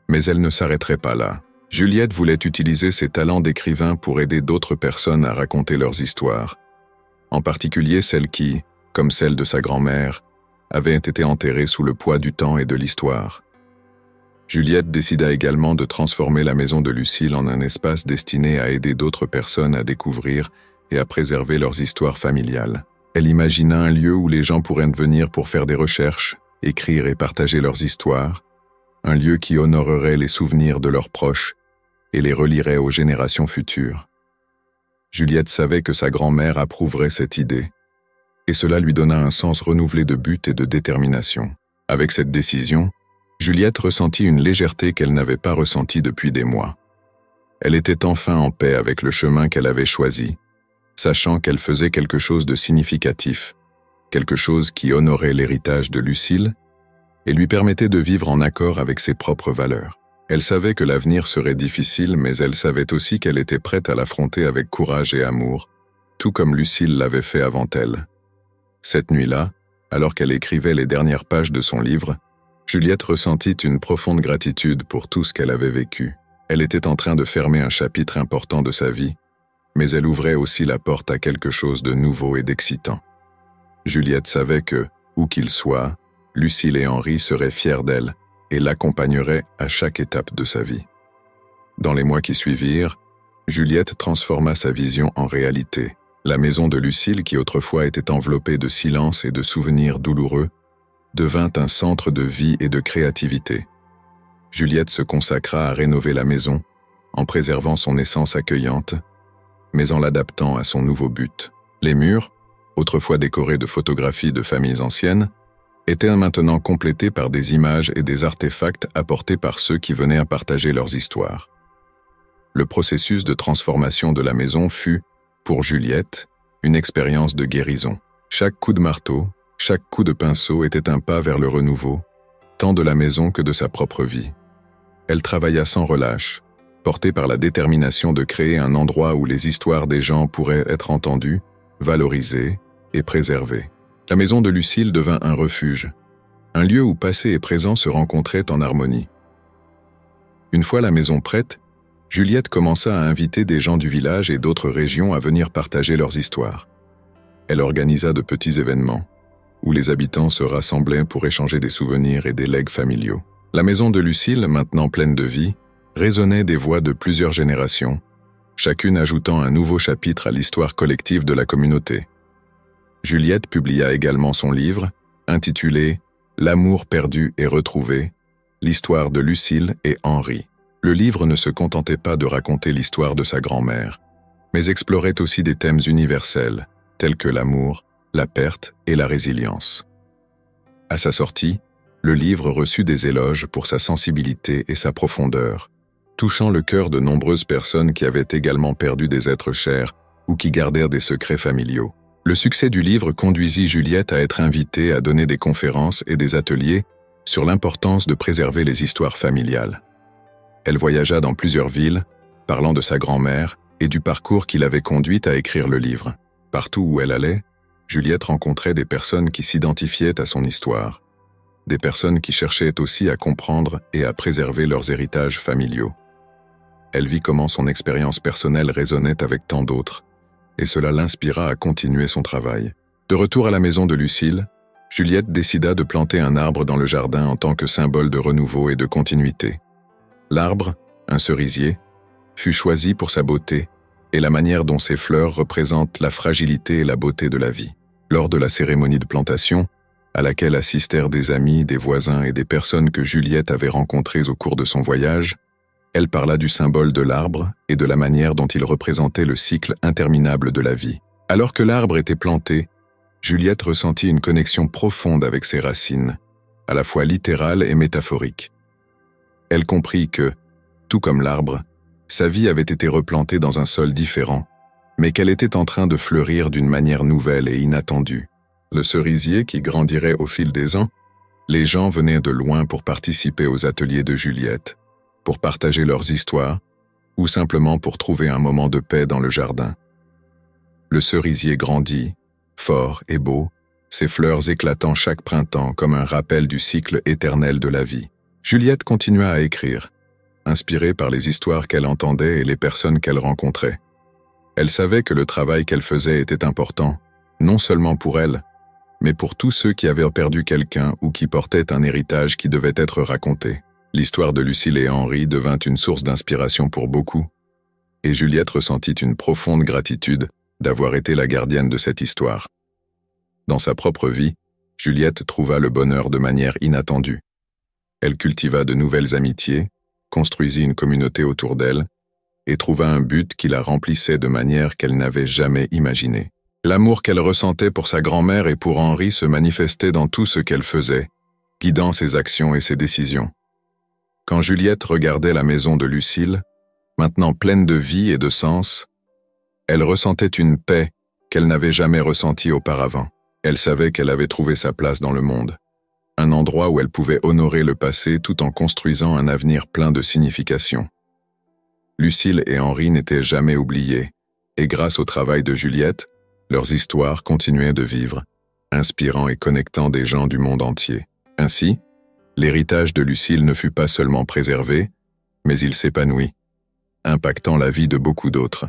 Mais elle ne s'arrêterait pas là. Juliette voulait utiliser ses talents d'écrivain pour aider d'autres personnes à raconter leurs histoires, en particulier celles qui, comme celle de sa grand-mère, avaient été enterrées sous le poids du temps et de l'histoire. Juliette décida également de transformer la maison de Lucille en un espace destiné à aider d'autres personnes à découvrir et à préserver leurs histoires familiales. Elle imagina un lieu où les gens pourraient venir pour faire des recherches, écrire et partager leurs histoires, un lieu qui honorerait les souvenirs de leurs proches et les relierait aux générations futures. Juliette savait que sa grand-mère approuverait cette idée, et cela lui donna un sens renouvelé de but et de détermination. Avec cette décision, Juliette ressentit une légèreté qu'elle n'avait pas ressentie depuis des mois. Elle était enfin en paix avec le chemin qu'elle avait choisi, sachant qu'elle faisait quelque chose de significatif, quelque chose qui honorait l'héritage de Lucille et lui permettait de vivre en accord avec ses propres valeurs. Elle savait que l'avenir serait difficile, mais elle savait aussi qu'elle était prête à l'affronter avec courage et amour, tout comme Lucille l'avait fait avant elle. Cette nuit-là, alors qu'elle écrivait les dernières pages de son livre, Juliette ressentit une profonde gratitude pour tout ce qu'elle avait vécu. Elle était en train de fermer un chapitre important de sa vie, mais elle ouvrait aussi la porte à quelque chose de nouveau et d'excitant. Juliette savait que, où qu'il soit, Lucille et Henri seraient fiers d'elle et l'accompagneraient à chaque étape de sa vie. Dans les mois qui suivirent, Juliette transforma sa vision en réalité. La maison de Lucille, qui autrefois était enveloppée de silence et de souvenirs douloureux, devint un centre de vie et de créativité. Juliette se consacra à rénover la maison, en préservant son essence accueillante, mais en l'adaptant à son nouveau but. Les murs, autrefois décorés de photographies de familles anciennes, étaient maintenant complétés par des images et des artefacts apportés par ceux qui venaient à partager leurs histoires. Le processus de transformation de la maison fut, pour Juliette, une expérience de guérison. Chaque coup de marteau, chaque coup de pinceau était un pas vers le renouveau, tant de la maison que de sa propre vie. Elle travailla sans relâche, portée par la détermination de créer un endroit où les histoires des gens pourraient être entendues, valorisées et préservées. La maison de Lucille devint un refuge, un lieu où passé et présent se rencontraient en harmonie. Une fois la maison prête, Juliette commença à inviter des gens du village et d'autres régions à venir partager leurs histoires. Elle organisa de petits événements, où les habitants se rassemblaient pour échanger des souvenirs et des legs familiaux. La maison de Lucille, maintenant pleine de vie, résonnait des voix de plusieurs générations, chacune ajoutant un nouveau chapitre à l'histoire collective de la communauté. Juliette publia également son livre, intitulé « L'amour perdu et retrouvé, l'histoire de Lucille et Henri ». Le livre ne se contentait pas de raconter l'histoire de sa grand-mère, mais explorait aussi des thèmes universels, tels que l'amour, la perte et la résilience. À sa sortie, le livre reçut des éloges pour sa sensibilité et sa profondeur, touchant le cœur de nombreuses personnes qui avaient également perdu des êtres chers ou qui gardèrent des secrets familiaux. Le succès du livre conduisit Juliette à être invitée à donner des conférences et des ateliers sur l'importance de préserver les histoires familiales. Elle voyagea dans plusieurs villes, parlant de sa grand-mère et du parcours qui l'avait conduite à écrire le livre. Partout où elle allait, Juliette rencontrait des personnes qui s'identifiaient à son histoire, des personnes qui cherchaient aussi à comprendre et à préserver leurs héritages familiaux. Elle vit comment son expérience personnelle résonnait avec tant d'autres, et cela l'inspira à continuer son travail. De retour à la maison de Lucille, Juliette décida de planter un arbre dans le jardin en tant que symbole de renouveau et de continuité. L'arbre, un cerisier, fut choisi pour sa beauté et la manière dont ses fleurs représentent la fragilité et la beauté de la vie. Lors de la cérémonie de plantation, à laquelle assistèrent des amis, des voisins et des personnes que Juliette avait rencontrées au cours de son voyage, elle parla du symbole de l'arbre et de la manière dont il représentait le cycle interminable de la vie. Alors que l'arbre était planté, Juliette ressentit une connexion profonde avec ses racines, à la fois littérale et métaphorique. Elle comprit que, tout comme l'arbre, sa vie avait été replantée dans un sol différent, mais qu'elle était en train de fleurir d'une manière nouvelle et inattendue. Le cerisier qui grandirait au fil des ans, les gens venaient de loin pour participer aux ateliers de Juliette, pour partager leurs histoires, ou simplement pour trouver un moment de paix dans le jardin. Le cerisier grandit, fort et beau, ses fleurs éclatant chaque printemps comme un rappel du cycle éternel de la vie. Juliette continua à écrire, inspirée par les histoires qu'elle entendait et les personnes qu'elle rencontrait. Elle savait que le travail qu'elle faisait était important, non seulement pour elle, mais pour tous ceux qui avaient perdu quelqu'un ou qui portaient un héritage qui devait être raconté. L'histoire de Lucille et Henri devint une source d'inspiration pour beaucoup, et Juliette ressentit une profonde gratitude d'avoir été la gardienne de cette histoire. Dans sa propre vie, Juliette trouva le bonheur de manière inattendue. Elle cultiva de nouvelles amitiés, construisit une communauté autour d'elle, et trouva un but qui la remplissait de manière qu'elle n'avait jamais imaginée. L'amour qu'elle ressentait pour sa grand-mère et pour Henri se manifestait dans tout ce qu'elle faisait, guidant ses actions et ses décisions. Quand Juliette regardait la maison de Lucille, maintenant pleine de vie et de sens, elle ressentait une paix qu'elle n'avait jamais ressentie auparavant. Elle savait qu'elle avait trouvé sa place dans le monde, un endroit où elle pouvait honorer le passé tout en construisant un avenir plein de signification. Lucille et Henri n'étaient jamais oubliés, et grâce au travail de Juliette, leurs histoires continuaient de vivre, inspirant et connectant des gens du monde entier. Ainsi, l'héritage de Lucille ne fut pas seulement préservé, mais il s'épanouit, impactant la vie de beaucoup d'autres.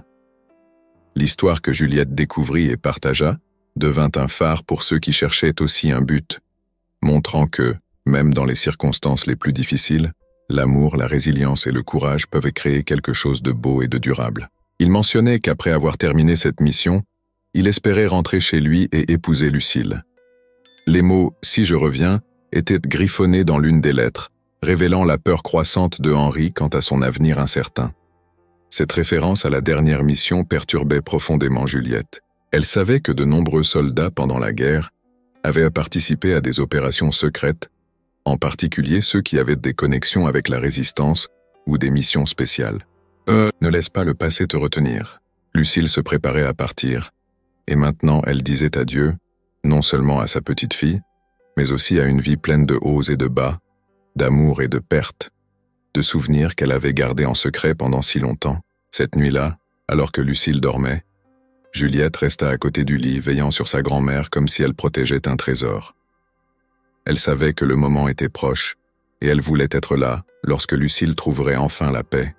L'histoire que Juliette découvrit et partagea devint un phare pour ceux qui cherchaient aussi un but, montrant que, même dans les circonstances les plus difficiles, l'amour, la résilience et le courage peuvent créer quelque chose de beau et de durable. Il mentionnait qu'après avoir terminé cette mission, il espérait rentrer chez lui et épouser Lucille. Les mots « si je reviens » étaient griffonnés dans l'une des lettres, révélant la peur croissante de Henri quant à son avenir incertain. Cette référence à la dernière mission perturbait profondément Juliette. Elle savait que de nombreux soldats pendant la guerre avaient participé à des opérations secrètes, en particulier ceux qui avaient des connexions avec la résistance ou des missions spéciales. Ne laisse pas le passé te retenir. Lucille se préparait à partir, et maintenant elle disait adieu, non seulement à sa petite fille, mais aussi à une vie pleine de hauts et de bas, d'amour et de pertes, de souvenirs qu'elle avait gardés en secret pendant si longtemps. Cette nuit-là, alors que Lucille dormait, Juliette resta à côté du lit, veillant sur sa grand-mère comme si elle protégeait un trésor. Elle savait que le moment était proche, et elle voulait être là lorsque Lucille trouverait enfin la paix